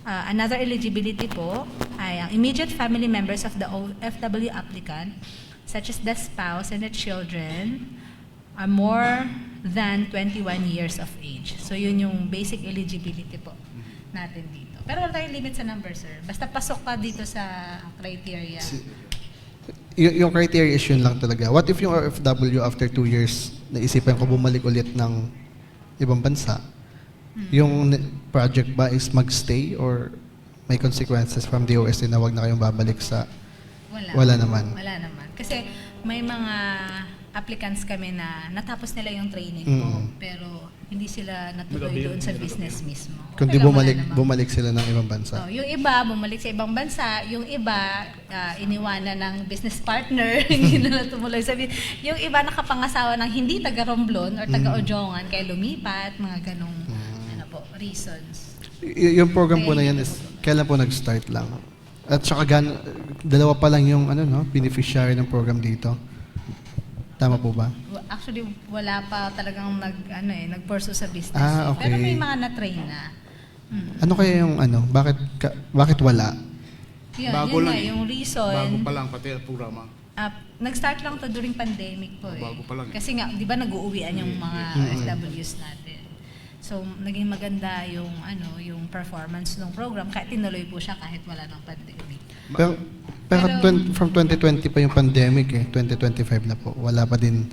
S2: another eligibility po ay ang immediate family members of the OFW applicant, such as the spouse and the children, are more than 21 years of age. So, yun yung basic eligibility po natin dito. Pero wala tayong limit sa number, sir. Basta pasok ka dito sa criteria.
S1: Yung criteria is yun lang talaga. What if yung OFW after 2 years, naisipan ko bumalik ulit ng ibang bansa? Yung project ba is magstay or may consequences from DOST na wag na kayong babalik sa... Wala naman.
S2: Wala naman. Kasi may mga applicants kami na natapos nila yung training po, pero hindi sila natuloy doon sa business mismo.
S1: Kundi
S2: Kaya wala naman.
S1: bumalik sila ng ibang bansa.
S2: Oh, yung iba, bumalik sa ibang bansa. Yung iba, iniwanan ng business partner. Hindi na tumuloy sa yung iba nakapangasawa ng hindi taga-Romblon or taga-Ojongan, kaya lumipat, mga ganong reasons.
S1: Yung program po na yan is, kailan po nag-start lang? At saka dalawa pa lang yung beneficiary ng program dito. Tama po ba?
S2: Actually, wala pa talagang nag-pursue sa business.
S1: Okay.
S2: Pero may mga na-train na.
S1: Ano kaya yung bakit wala?
S2: Yun,
S4: Bago
S2: yun
S4: lang
S2: nga, yung reason.
S4: Bago pa lang pati ang programa.
S2: Nag-start lang to during pandemic po eh.
S4: Bago pa lang eh.
S2: Kasi nga, di ba nag-uuwian yung mga OFWs natin. So, naging maganda yung yung performance ng program kahit tinuloy po siya kahit wala ng pandemic.
S1: Pero from 2020 pa yung pandemic eh. 2025 na po. Wala pa din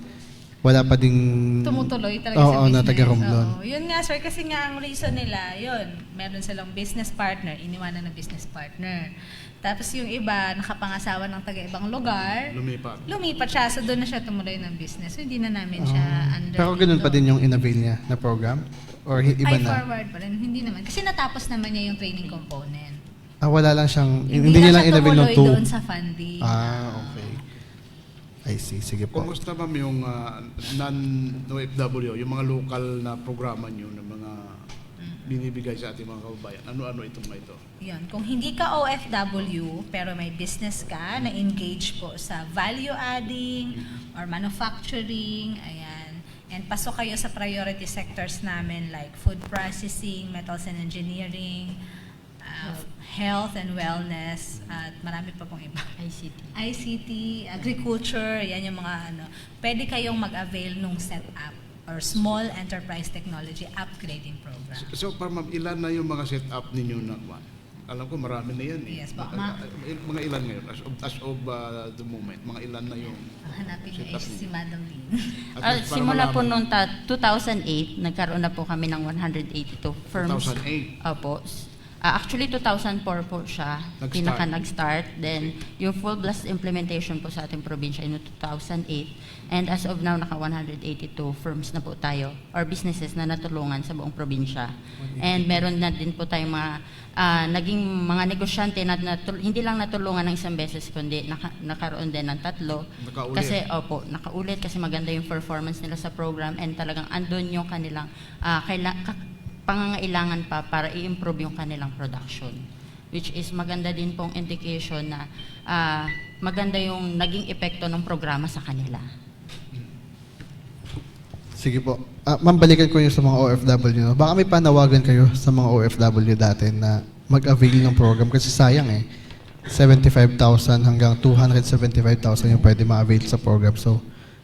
S2: Tumutuloy talaga
S1: Oo,
S2: sa business.
S1: na taga-Romblon.
S2: Oo. Yun nga sir, kasi nga ang reason nila, yun, meron silang business partner, iniwanan ng business partner. Tapos yung iba, nakapangasawa ng taga-ibang lugar, lumipat siya, so doon na siya tumuloy ng business. So hindi na namin siya under
S1: Pero ganun
S2: dito.
S1: pa din yung inavail niya na program? Or iba
S2: Ay,
S1: na?
S2: forward pa rin. Hindi naman. Kasi natapos naman niya yung training component.
S1: Wala lang siyang, hindi
S2: na
S1: niya lang
S2: siya
S1: inavail ng
S2: tumuloy
S1: 2.
S2: doon sa funding.
S1: Okay. I see. Sige po.
S4: Kumusta ma'am yung non-OFW, yung mga local na programa nyo na mga binibigay sa ating mga kababayan? Ano-ano itong mga ito?
S2: Yan. Kung hindi ka OFW, pero may business ka na engage po sa value adding or manufacturing, ayan. And pasok kayo sa priority sectors namin like food processing, metals and engineering, health and wellness, at marami pa pong iba. ICT, agriculture, yan yung mga pwede kayong mag-avail nung setup or Small Enterprise Technology Upgrading Program.
S4: So, ma'am, ilan na yung mga setup ninyo na one? Alam ko marami na yan eh.
S2: Yes, po.
S4: Mga ilan ngayon? As of the moment, mga ilan na yung
S2: Hanapin niyo
S4: setup
S2: si
S4: ninyo?
S2: Madam Lynn.
S4: At para
S3: Simula po
S4: malaman,
S3: noong 2008, nagkaroon na po kami ng 182 firms.
S4: 2008.
S3: Opo. Actually, 2004 po siya,
S4: Nag-start.
S3: nag-start. Then, yung full blast implementation po sa ating probinsya in 2008. And as of now, naka 182 firms na po tayo, or businesses na natulungan sa buong probinsya. And meron na din po tayong mga, naging mga negosyante na hindi lang natulungan ng isang beses, kundi nakaroon din ng 3.
S4: Nakaulit.
S3: Kasi, nakaulit kasi maganda yung performance nila sa program and talagang andun yung kanilang pangangailangan pa para i-improve yung kanilang production. Which is maganda din pong indication na maganda yung naging epekto ng programa sa kanila.
S1: Sige po. Ma'am, balikan ko yung sa mga OFW. No? Baka may panawagan kayo sa mga OFW dati na mag-avail ng program kasi sayang eh. 75,000 hanggang 275,000 yung pwede ma-avail sa program. So,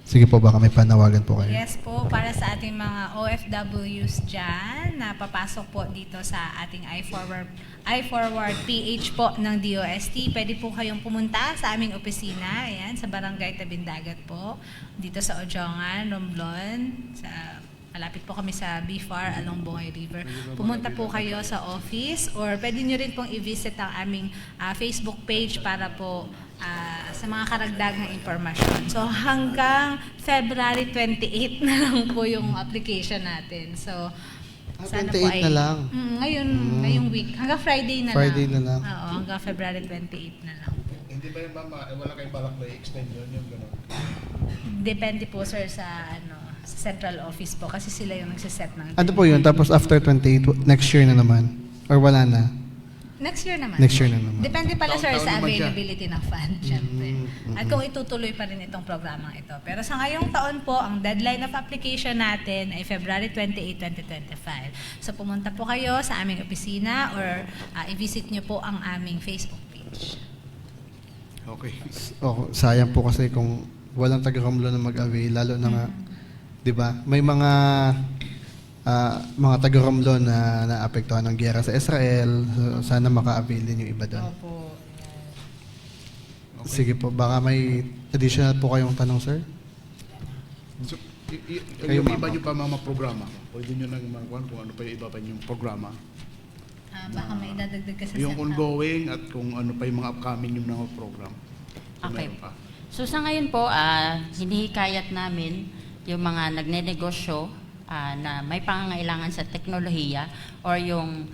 S1: sige po, baka may panawagan po kayo.
S2: Yes po, para sa ating mga OFWs dyan, na papasok po dito sa ating iForward PH po ng DOST, pwede po kayong pumunta sa aming opisina, ayan, sa Barangay Tabindagat po, dito sa Ojongan, Romblon, malapit po kami sa BFAR along Bongay River. Pumunta po kayo sa office or pwede nyo rin pong i-visit ang aming Facebook page para po sa mga karagdagang impormasyon. So hanggang February 28 na lang po yung application natin. So sana
S1: 28
S2: po ay
S1: na lang?
S2: ngayong week. Hanggang Friday na
S1: Friday
S2: lang.
S1: na lang.
S2: Oo, hanggang February 28 na lang po.
S4: Hindi ba yung mama, wala kayong balak na i-extend yun, yung gano'n?
S2: Depende po sir sa sa central office po kasi sila yung nagsiset ng
S1: Ano po yun? Tapos after 28, next year na naman? Or wala na?
S2: Next year naman.
S1: Next year na naman.
S2: Depende pala sir
S4: Taon-taon
S2: sa
S4: naman siya.
S2: availability ng fund, syempre. At kung itutuloy pa rin itong programang ito. Pero sa ngayong taon po, ang deadline of application natin ay February 28, 2025. So pumunta po kayo sa aming opisina or i-visit nyo po ang aming Facebook page.
S4: Okay.
S1: Sayang po kasi kung walang taga-Romblon na mag-avail, lalo na nga, di ba? May mga taga-Romblon na naapektuhan ng giyera sa Israel. So, sana maka-avail din yung iba doon.
S2: Opo.
S1: Sige po, baka may additional po kayong tanong, sir?
S4: So,
S1: Kayo,
S4: yung
S1: ma'am.
S4: iba nyo pa mga programa, pwede nyo nang magawa kung ano pa yung iba pa yung programa.
S2: Baka may dadagdag ka sa
S4: Yung
S2: setup.
S4: ongoing at kung ano pa yung mga upcoming yung mga program. So,
S3: Okay.
S4: meron pa.
S3: So sa ngayon po, hinihikayat namin yung mga nagnenegosyo na may pangangailangan sa teknolohiya or yung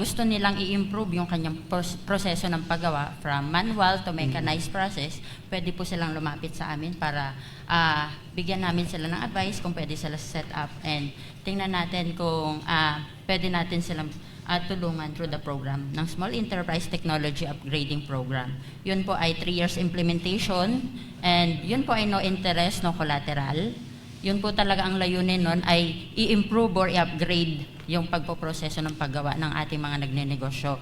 S3: gusto nilang i-improve yung kanyang proseso ng paggawa from manual to mechanized process, pwede po silang lumapit sa amin para bigyan namin sila ng advice kung pwede sila set up and tingnan natin kung pwede natin silang tulungan through the program ng Small Enterprise Technology Upgrading Program. Yun po ay 3 years implementation and yun po ay no interest, no collateral. Yun po talaga ang layunin nun ay i-improve or i-upgrade yung pagpoproseso ng paggawa ng ating mga nagnenegosyo.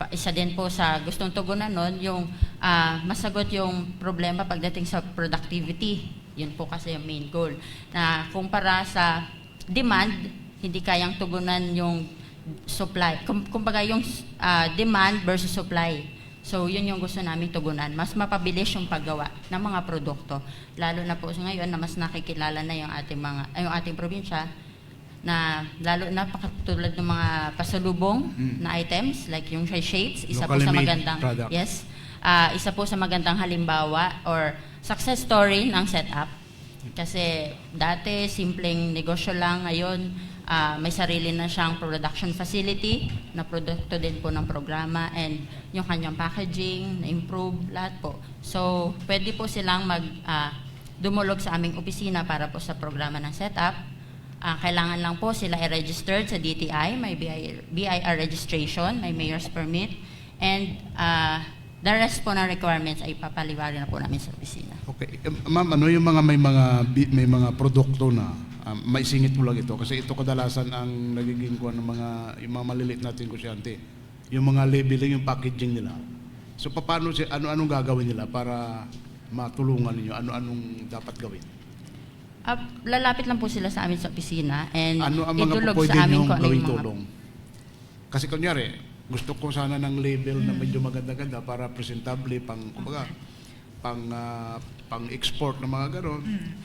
S3: isa din po sa gustong tugunan nun, yung masagot yung problema pagdating sa productivity. Yun po kasi yung main goal. Na kumpara sa demand, hindi kayang tugunan yung supply. Kumbaga yung demand versus supply. So yun yung gusto namin tugunan. Mas mapabilis yung paggawa ng mga produkto. Lalo na po sa ngayon na mas nakikilala na yung ating probinsya, na lalo na katulad ng mga pasalubong na items like yung shapes, isa po
S4: Locally
S3: sa
S4: made
S3: magandang
S4: product.
S3: isa po sa magandang halimbawa or success story ng setup. Kasi dati simpleng negosyo lang, ngayon may sarili na siyang production facility na produkto din po ng programa, and yung kanyang packaging na improve lahat po. So pwede po silang dumulog sa aming opisina para po sa programa ng setup. Kailangan lang po sila i-registered sa DTI, may BIR registration, may mayor's permit, and the rest po ng requirements ay papaliwarin na po namin sa opisina.
S4: Okay. Ma'am, ano yung mga may mga produkto na maisingit mo lang ito kasi ito kadalasan ang nagiging kuha ng yung mga maliliit natin kusyante. Yung mga labeling, yung packaging nila. So paano ano-anong gagawin nila para matulungan ninyo? Ano-anong dapat gawin?
S3: Lalapit lang po sila sa amin sa opisina and
S4: Ano ang mga
S3: itulog
S4: pwede
S3: sa amin
S4: niyong
S3: kung ano
S4: gawin
S3: yung mga
S4: tulong? Kasi kunyari, gusto ko sana ng label na medyo maganda-ganda para presentable, pang export ng mga gano'n.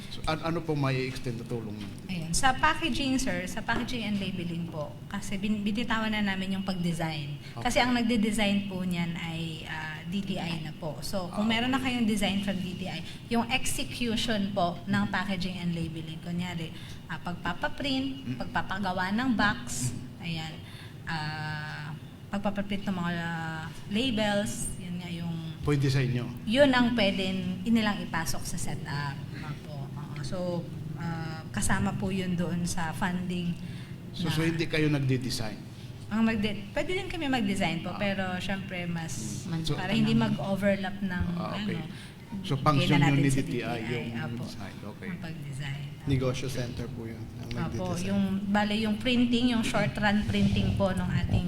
S4: So, ano po may extend na tulong?
S2: Ayun. Sa packaging, sir, sa packaging and labeling po, kasi binitawan na namin yung pag-design. Kasi ang nagde-design po niyan ay DTI na po. So, kung meron na kayong design from DTI, yung execution po ng packaging and labeling, kunyari, pagpapaprint, pagpapagawa ng box, ayan, pagpapaprint ng mga labels, yun nga yung
S4: Pwede sa inyo?
S2: yun ang pwedeng inilang ipasok sa setup. So, kasama po yun doon sa funding.
S4: So hindi kayo nagde-design?
S2: Pwede din kami mag-design po, pero syempre mas
S3: So,
S2: para hindi mag-overlap ng
S4: Okay.
S2: ano.
S4: So function
S2: bigyan
S4: yun ni
S2: natin sa
S4: DTI, yung
S2: Apo,
S4: design. Okay.
S2: ang pag-design.
S1: Negosyo center po yun. Ang
S2: Opo,
S1: nagde-design.
S2: yung printing, yung short run printing po ng ating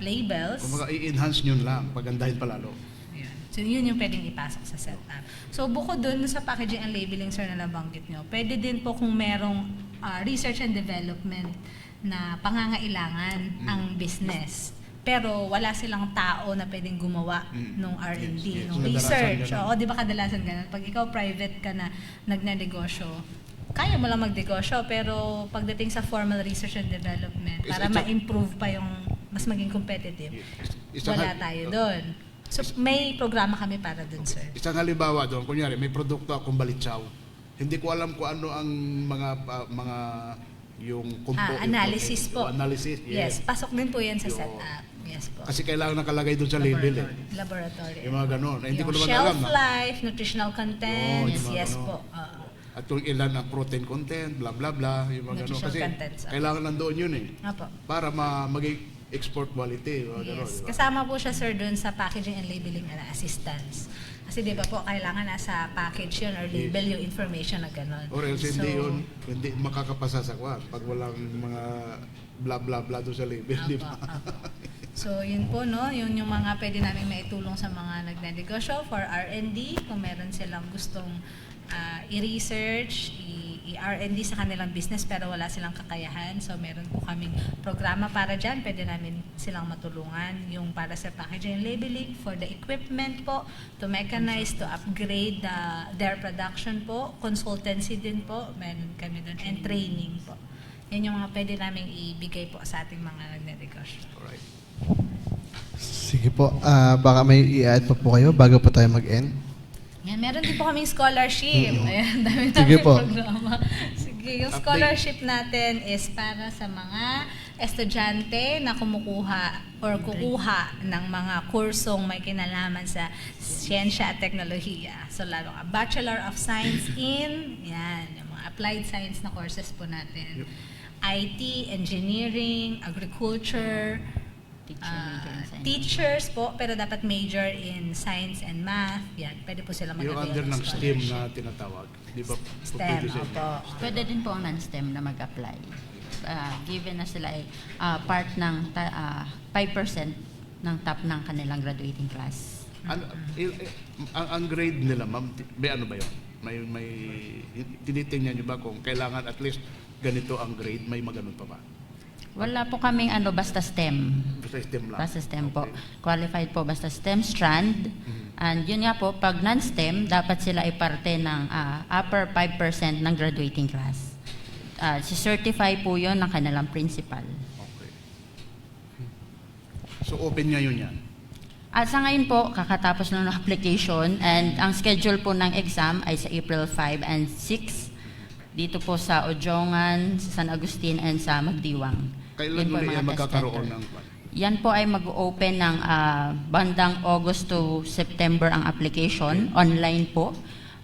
S2: labels.
S4: Kung i-enhance nyo lang, pagandahin palalo.
S2: Ayan. So, yun yung pwedeng ipasok sa setup. So, bukod dun sa packaging and labeling, sir, na nabanggit nyo, pwede din po kung merong research and development na pangangailangan ang business. Pero wala silang tao na pwedeng gumawa ng R&D,
S4: Yes, yes.
S2: ng
S4: Kadalasan
S2: research.
S4: ganun.
S2: Oo, di ba kadalasan ganun? Pag ikaw private ka na nagnenegosyo, kaya mo lang magnegosyo, pero pagdating sa formal research and development, para ma-improve pa yung mas maging competitive, wala tayo doon. So, may programa kami para doon, sir.
S4: Isang halimbawa doon, kunyari, may produkto akong balitsaw. Hindi ko alam kung ano ang mga yung
S2: Analysis po.
S4: Analysis,
S2: Yes, pasok din po yan sa
S4: Yung-
S2: setup. Yes po.
S4: Kasi kailangan nakalagay doon sa label eh.
S2: Laboratory.
S4: Yung mga ganon. Hindi ko
S2: Yung
S4: naman
S2: shelf
S4: alam.
S2: life, nutritional contents,
S4: yung mga
S2: yes
S4: ganon.
S2: po. Oo.
S4: At kung ilan ang protein content, bla bla bla, yung mga ganon.
S2: Nutritional
S4: Kasi
S2: contents,
S4: kailangan nandoon yun eh.
S2: Opo.
S4: Para maging export quality. Mga ganon,
S2: Yes.
S4: di ba?
S2: Kasama po siya, sir, doon sa packaging and labeling na assistance. Kasi di ba po, kailangan nasa package yun or label yung information na gano'n.
S4: Or else hindi makakapasa sa kwan pag walang mga bla bla bla doon sa label, di ba?
S2: Apo. So, yun po, no? Yun yung mga pwede namin maitulong sa mga nagnenegosyo for R&D. Kung meron silang gustong i-research, i-R&D sa kanilang business pero wala silang kakayahan. So, meron po kaming programa para dyan. Pwede namin silang matulungan. Yung para sa packaging and labeling, for the equipment po, to mechanize, to upgrade their production po. Consultancy din po, meron kami doon. And training po. Yan yung mga pwede namin ibigay po sa ating mga nagnenegosyo.
S4: Alright.
S1: Sige po. Baka may i-add pa po kayo bago po tayo mag-end.
S2: Yan, meron din po kaming scholarship. Ayan, dami
S1: Sige
S2: namin
S1: po.
S2: programa. Sige, yung scholarship natin is para sa mga estudyante na kumukuha or kukuha ng mga kursong may kinalaman sa siyensya at teknolohiya. So, lalo ka, Bachelor of Science in, yan, yung mga applied science na courses po natin. IT, engineering, agriculture, teachers po, pero dapat major in science and math. Yan, pwede po sila
S4: Yung
S2: mag-avail
S4: under ng STEM
S2: scholarship.
S4: na tinatawag, di ba?
S2: STEM,
S4: Pwede sa inyo.
S2: opo.
S3: Pwede din po ang non-STEM na mag-apply. Given na sila ay part ng 5% ng top ng kanilang graduating class.
S4: Ang grade nila, ma'am, may ano ba yun? May tinitingnan nyo ba kung kailangan at least ganito ang grade, may maganon pa ba?
S3: Wala po kaming basta STEM.
S4: Basta STEM lang?
S3: Basta STEM po.
S4: Okay.
S3: Qualified po basta STEM strand. And yun nga po, pag non-STEM, dapat sila ay parte ng upper 5% ng graduating class. Si-certify po yun ng kanilang principal.
S4: Okay. So open ngayon yan?
S3: At sa ngayon po, kakatapos lang ng application and ang schedule po ng exam ay sa April 5 and 6 dito po sa Ojongan, sa San Agustin, and sa Magdiwang.
S4: Kailan
S3: Yun po
S4: ulit
S3: yung
S4: yan
S3: mga test
S4: magkakaroon
S3: center.
S4: ng...
S3: Yan po ay mag-open ng bandang August to September ang application, online po.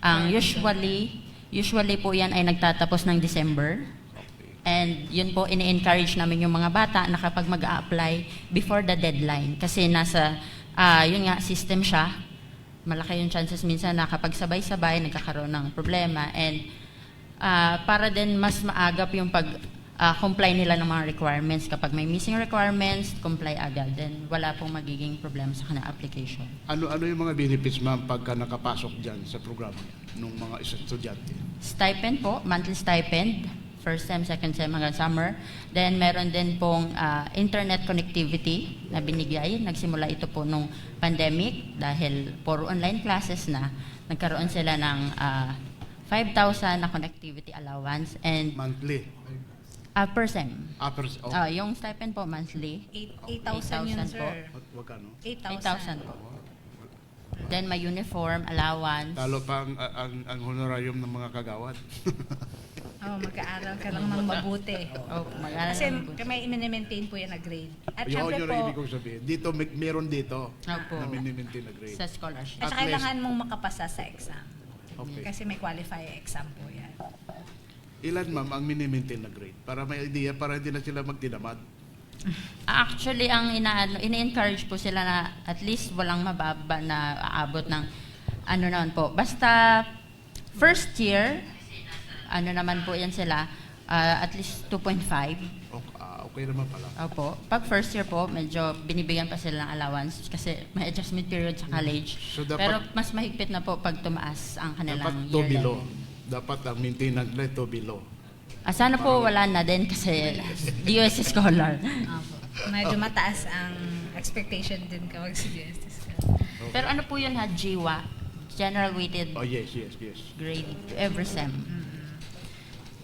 S3: Ang usually po yan ay nagtatapos ng December. And yun po, ini-encourage namin yung mga bata na kapag mag-a-apply before the deadline. Kasi nasa, yun nga, system siya. Malaki yung chances minsan na kapag sabay-sabay, nagkakaroon ng problema. And para din mas maagap yung comply nila ng mga requirements. Kapag may missing requirements, comply agad. Then wala pong magiging problema sa kanilang application.
S4: Ano yung mga benefits, ma'am, pagka nakapasok dyan sa programa ng mga estudyante?
S3: Stipend po, monthly stipend, first sem, second sem hanggang summer. Then meron din pong internet connectivity na binigay. Nagsimula ito po nung pandemic dahil puro online classes na. Nagkaroon sila ng 5,000 na connectivity allowance and
S4: Monthly?
S3: per sem. Yung stipend po monthly,
S2: 8,000 yun,
S3: 8,000
S2: sir.
S3: po.
S4: Wag ano?
S3: 8,000 po. Then may uniform allowance.
S4: Talo pa ang honorarium ng mga kagawad.
S2: Mag-aaral ka lang ng mabuti.
S3: Mag-aaral
S2: Kasi
S3: ng mabuti.
S2: may i-maintain po yan na grade. At
S4: Yun
S2: syempre
S4: yung
S2: po,
S4: ibig kong sabihin. Dito, meron dito
S3: Opo.
S4: na minimaintain na grade.
S3: Sa scholarship.
S2: at
S4: At
S2: saka kailangan mong makapasa sa exam.
S4: Okay.
S2: Kasi may qualify exam po yan.
S4: Ilan, ma'am, ang minimaintain na grade? Para may idea, para hindi na sila magdinamad.
S3: Actually, ang ini-encourage po sila na at least walang mababa na aabot ng naman po. Basta first year, naman po yan sila, at least 2.5.
S4: Okay naman pala.
S3: Opo. Pag first year po, medyo binibigyan pa sila ng allowance kasi may adjustment period sa college.
S4: So, dapat-
S3: Pero mas mahigpit na po pag tumaas ang kanilang
S4: Dapat to
S3: yearly.
S4: below. Dapat ang maintenance na to below.
S3: Sana po wala na din kasi DOS scholar.
S2: Medyo mataas ang expectation din kapag si Justice ka.
S3: Pero ano po yun GWA? General Weighted
S4: Oh, yes.
S3: Grade to every sem.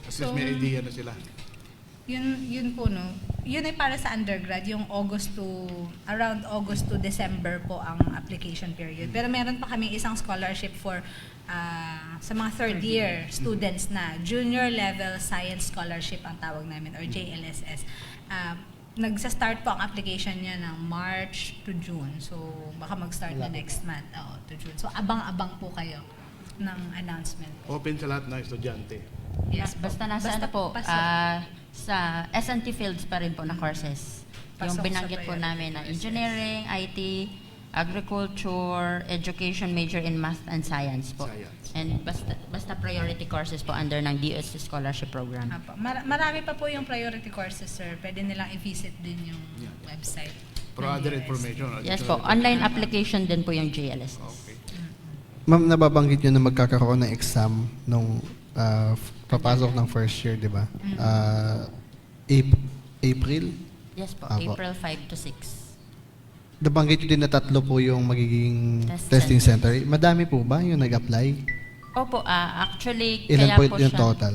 S4: At least may idea na sila.
S2: Yun po, no? Yun ay para sa undergrad, yung around August to December po ang application period. Pero meron pa kami isang scholarship for sa mga third year students na junior level science scholarship ang tawag namin or JLSS. Nagsa-start po ang application niya ng March to June. So baka mag-start na next month to June. So abang-abang po kayo ng announcement.
S4: Open sa lahat ng estudyante.
S2: Yes po.
S3: Basta nasa
S2: pasok.
S3: sa S&T fields pa rin po na courses. Yung
S2: Pasok sa
S3: binanggit po
S2: priority
S3: namin na
S2: courses.
S3: engineering, IT, agriculture, education major in math and science po.
S4: Science.
S3: And basta priority courses po under ng DOS scholarship program.
S2: Apo. Marami pa po yung priority courses, sir. Pwede nilang i-visit din yung website.
S4: For
S2: ng
S4: other
S2: US.
S4: information.
S3: Yes po, online application din po yung JLSS.
S4: Okay.
S1: Ma'am, nababanggit nyo na magkakaroon ng exam nung papasok ng first year, di ba? April?
S3: Yes po,
S1: Apo.
S3: April 5 to 6.
S1: Nabanggit nyo din na 3 po yung magiging
S3: Test
S1: testing center. Madami po ba yung nag-apply?
S3: Opo, actually,
S1: Ilan
S3: kaya
S1: po
S3: po
S1: yung
S3: siya,
S1: total?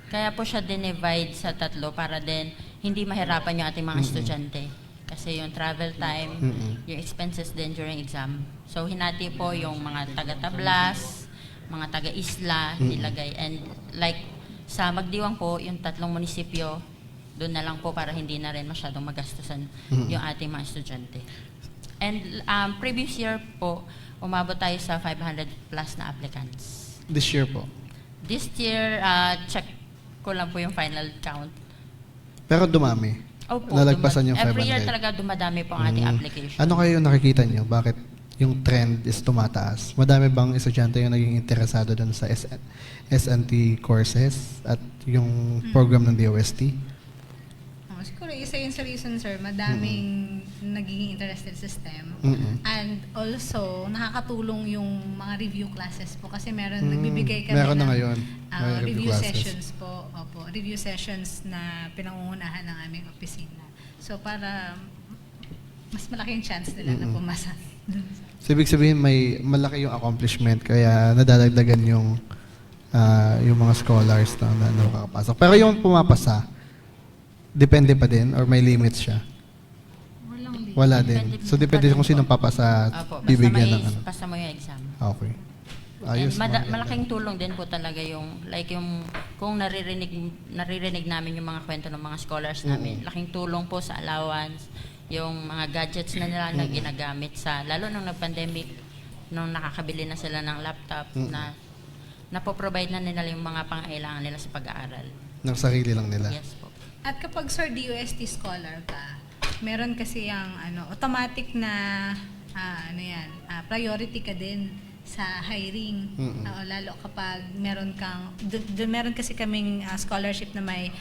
S3: kaya po siya dinivide sa 3 para din hindi mahirapan yung ating mga estudyante. Kasi yung travel time, yung expenses din during exam. So, hinati po yung mga taga-Tablas, mga taga-Isla, nilagay. And like, sa Magdiwang po, yung 3 munisipyo, doon na lang po para hindi na rin masyadong magastusan yung ating mga estudyante. And previous year po, umabot tayo sa 500 plus na applicants.
S1: This year po.
S3: This year, check ko lang po yung final count.
S1: Pero dumami.
S3: Opo,
S1: Nalagpasan yung 500.
S3: Every year talaga dumadami po ang ating application.
S1: Ano kayo nakikita nyo? Bakit yung trend is tumataas? Madami bang estudyante yung naging interesado dun sa S&T courses at yung program ng DOST?
S2: Siguro isa yun sa reason, sir. Madaming nagiging interested sa STEM.
S1: Mm-mm.
S2: And also, nakakatulong yung mga review classes po kasi meron,
S1: Mm,
S2: nagbibigay kami
S1: meron na
S2: ng
S1: ngayon. May
S2: review
S1: classes.
S2: sessions po. Opo, review sessions na pinangungunahan ng aming opisina. So, para mas malaking chance nila na pumasa.
S1: So, ibig sabihin, may malaki yung accomplishment, kaya nadadagdagan yung mga scholars na nakakapasok. Pero yung pumapasa, depende pa din or may limits siya?
S2: Walang limit.
S1: Wala din. So, depende kung sino papasa at
S3: Opo,
S1: bibigyan ng ano.
S3: basta mo yung exam.
S1: Okay. Ayos.
S3: And
S1: maganda.
S3: malaking tulong din po talaga yung, like yung, kung naririnig namin yung mga kwento ng mga scholars namin, laking tulong po sa allowance, yung mga gadgets na nila na ginagamit sa, lalo nung nag-pandemic, nung nakakabili na sila ng laptop, na napoprovide na nila yung mga pangailangan nila sa pag-aaral.
S1: Ng sarili lang nila.
S3: Yes po.
S2: At kapag Sir DOST scholar ka, meron kasi yung automatic na priority ka din sa hiring. Lalo kapag meron kang meron kasi kaming scholarship na may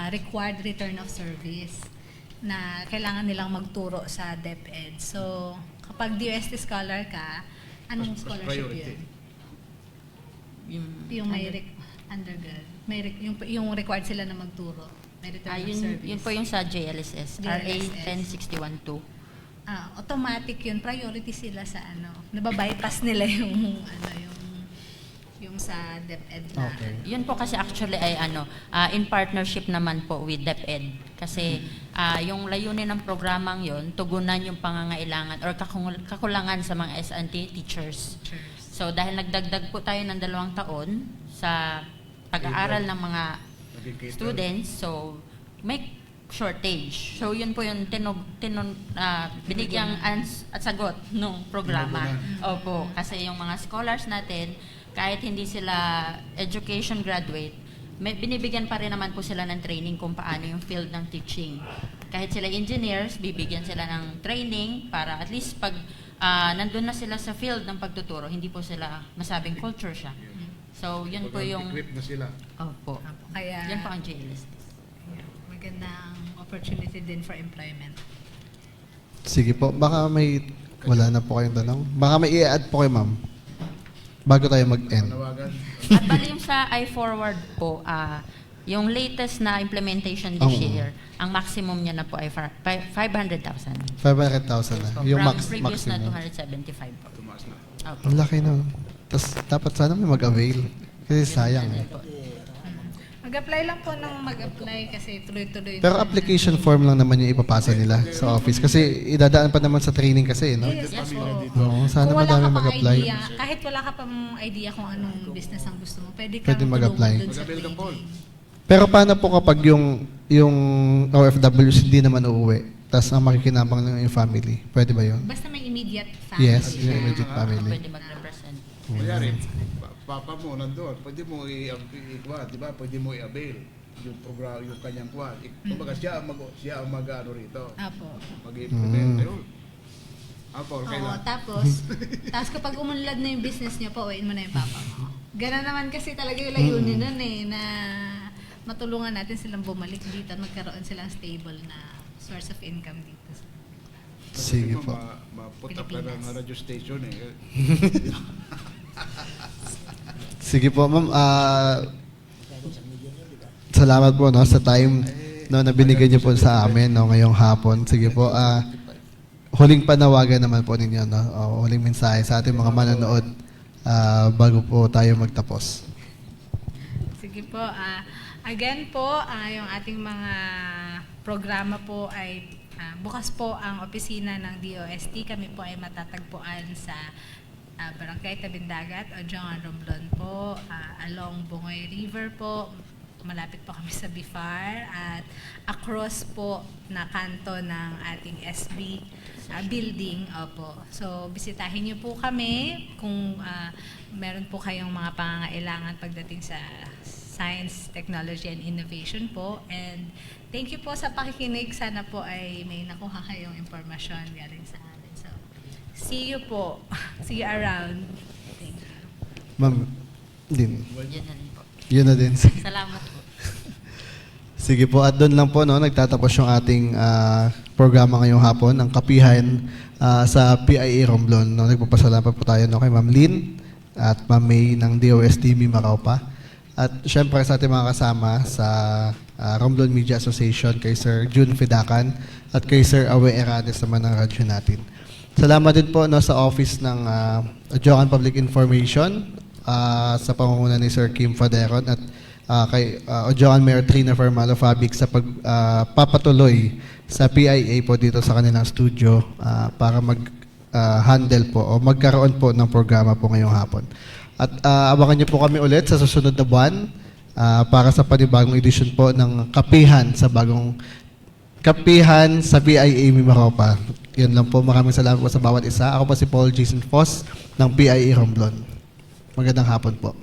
S2: required return of service na kailangan nilang magturo sa DepEd. So, kapag DOST scholar ka, anong
S4: Mas
S2: scholarship
S4: priority.
S2: yun? Yung may undergrad. Yung required sila na magturo. May return of service.
S3: Yun po yung sa JLSS, RA
S2: JLSS.
S3: 10612.
S2: Automatic yun. Priority sila sa nababypass nila yung sa DepEd na.
S1: Okay.
S3: Yun po kasi actually ay in partnership naman po with DepEd. Kasi yung layunin ng programang yun, tugunan yung pangangailangan or kakulangan sa mga S&T teachers. So dahil nagdagdag po tayo ng 2 taon sa pag-aaral ng mga students, so may shortage. So yun po yung binigyang at sagot ng programa. Opo, kasi yung mga scholars natin, kahit hindi sila education graduate, binibigyan pa rin naman po sila ng training kung paano yung field ng teaching. Kahit sila engineers, bibigyan sila ng training para at least pag nandun na sila sa field ng pagtuturo, hindi po sila masabing culture siya. So, yun po yung...
S4: Equipped na sila.
S3: Opo.
S2: Kaya,
S3: Yan po ang JLSS.
S2: magandang opportunity din for employment.
S1: Sige po. Baka wala na po kayong tanong. Baka may i-add po kayo, ma'am. Bago tayo mag-end.
S4: Panawagan.
S3: At bali yung sa iForward po, yung latest na implementation this year, ang maximum niya na po ay 500,000.
S1: 500,000 na. Yung
S3: From previous na
S1: maximum.
S3: 275 po.
S4: Tumaas na.
S3: Opo.
S1: Ang laki na. Tapos dapat sana may mag-avail. Kasi sayang. Eh.
S2: Mag-apply lang po ng mag-apply kasi tuloy-tuloy.
S1: Pero application form lang naman yung ipapasa nila sa office. Kasi idadaan pa naman sa training kasi, no?
S2: Yes, po.
S1: Oo, sana
S2: Kung wala
S1: madami
S2: ka pang
S1: mag-apply.
S2: idea, kahit wala ka pang idea kung anong business ang gusto mo, pwede
S1: Pwede
S2: kang
S1: mag-apply.
S2: tulungan dun sa
S4: Mag-avail ka, Paul.
S2: training.
S1: Pero paano po kapag yung OFWs hindi naman uuwi, tapos ang makikinabang lang yung family? Pwede ba yun?
S2: Basta may immediate family.
S1: Yes, yung immediate family.
S3: Pwede mag-represent.
S4: Kunyari, papa mo nandun, pwede mo di ba? Pwede mo i-avail yung program, yung kanyang kwan. Kumbaga siya ang mag-ano rito.
S2: Apo.
S4: Mag-implement. Ayun. Paul,
S2: Oo,
S4: kailan?
S2: tapos kapag umunlad na yung business niya, pauwiin mo na yung papa mo. Ganun naman kasi talaga yung layunin nun na matulungan natin silang bumalik dito at magkaroon silang stable na source of income dito.
S1: Sige po.
S4: Ma-put up ka ng radio station eh.
S1: Sige po, ma'am. Salamat po no, sa time na binigay niyo po sa amin no, ngayong hapon. Sige po. Huling panawagan naman po ninyo. No? Huling mensahe sa ating mga manonood bago po tayo magtapos.
S2: Sige po. Again po, yung ating mga programa po ay bukas po ang opisina ng DOST. Kami po ay matatagpuan sa Barangay Tabindagat o John Romblon po, along Bungoy River po. Malapit po kami sa BIFAR at across po na kanto ng ating SB building. Opo. So, bisitahin niyo po kami kung meron po kayong mga pangangailangan pagdating sa science, technology, and innovation po. And thank you po sa pakikinig. Sana po ay may nakuha kayong impormasyon galing sa amin. So, see you po. See you around. Thank you.
S1: Ma'am, din.
S3: Yan na rin po.
S1: Yun na din.
S3: Salamat po.
S1: Sige po, at doon lang po no, nagtatapos yung ating programa ngayong hapon, ang kapihan sa PIA Romblon. No, nagpapasalamat po tayo no, kay Ma'am Lynn at Ma'am May ng DOST Mimaropa. At syempre sa ating mga kasama sa Romblon Media Association, kay Sir June Fidacan at kay Sir Awe Eranes naman ng radyo natin. Salamat din po no, sa office ng Jokan Public Information sa pangunguna ni Sir Kim Faderon at kay Jokan Mayor Trina Fermalo Fabic sa pagpapatuloy sa PIA po dito sa kanilang studio para mag-handle po o magkaroon po ng programa po ngayong hapon. At abangan niyo po kami ulit sa susunod na buwan para sa panibagong edisyon po ng kapihan sa PIA Mimaropa. Yun lang po. Maraming salamat po sa bawat isa. Ako po si Paul Jason Foss ng PIA Romblon. Magandang hapon po.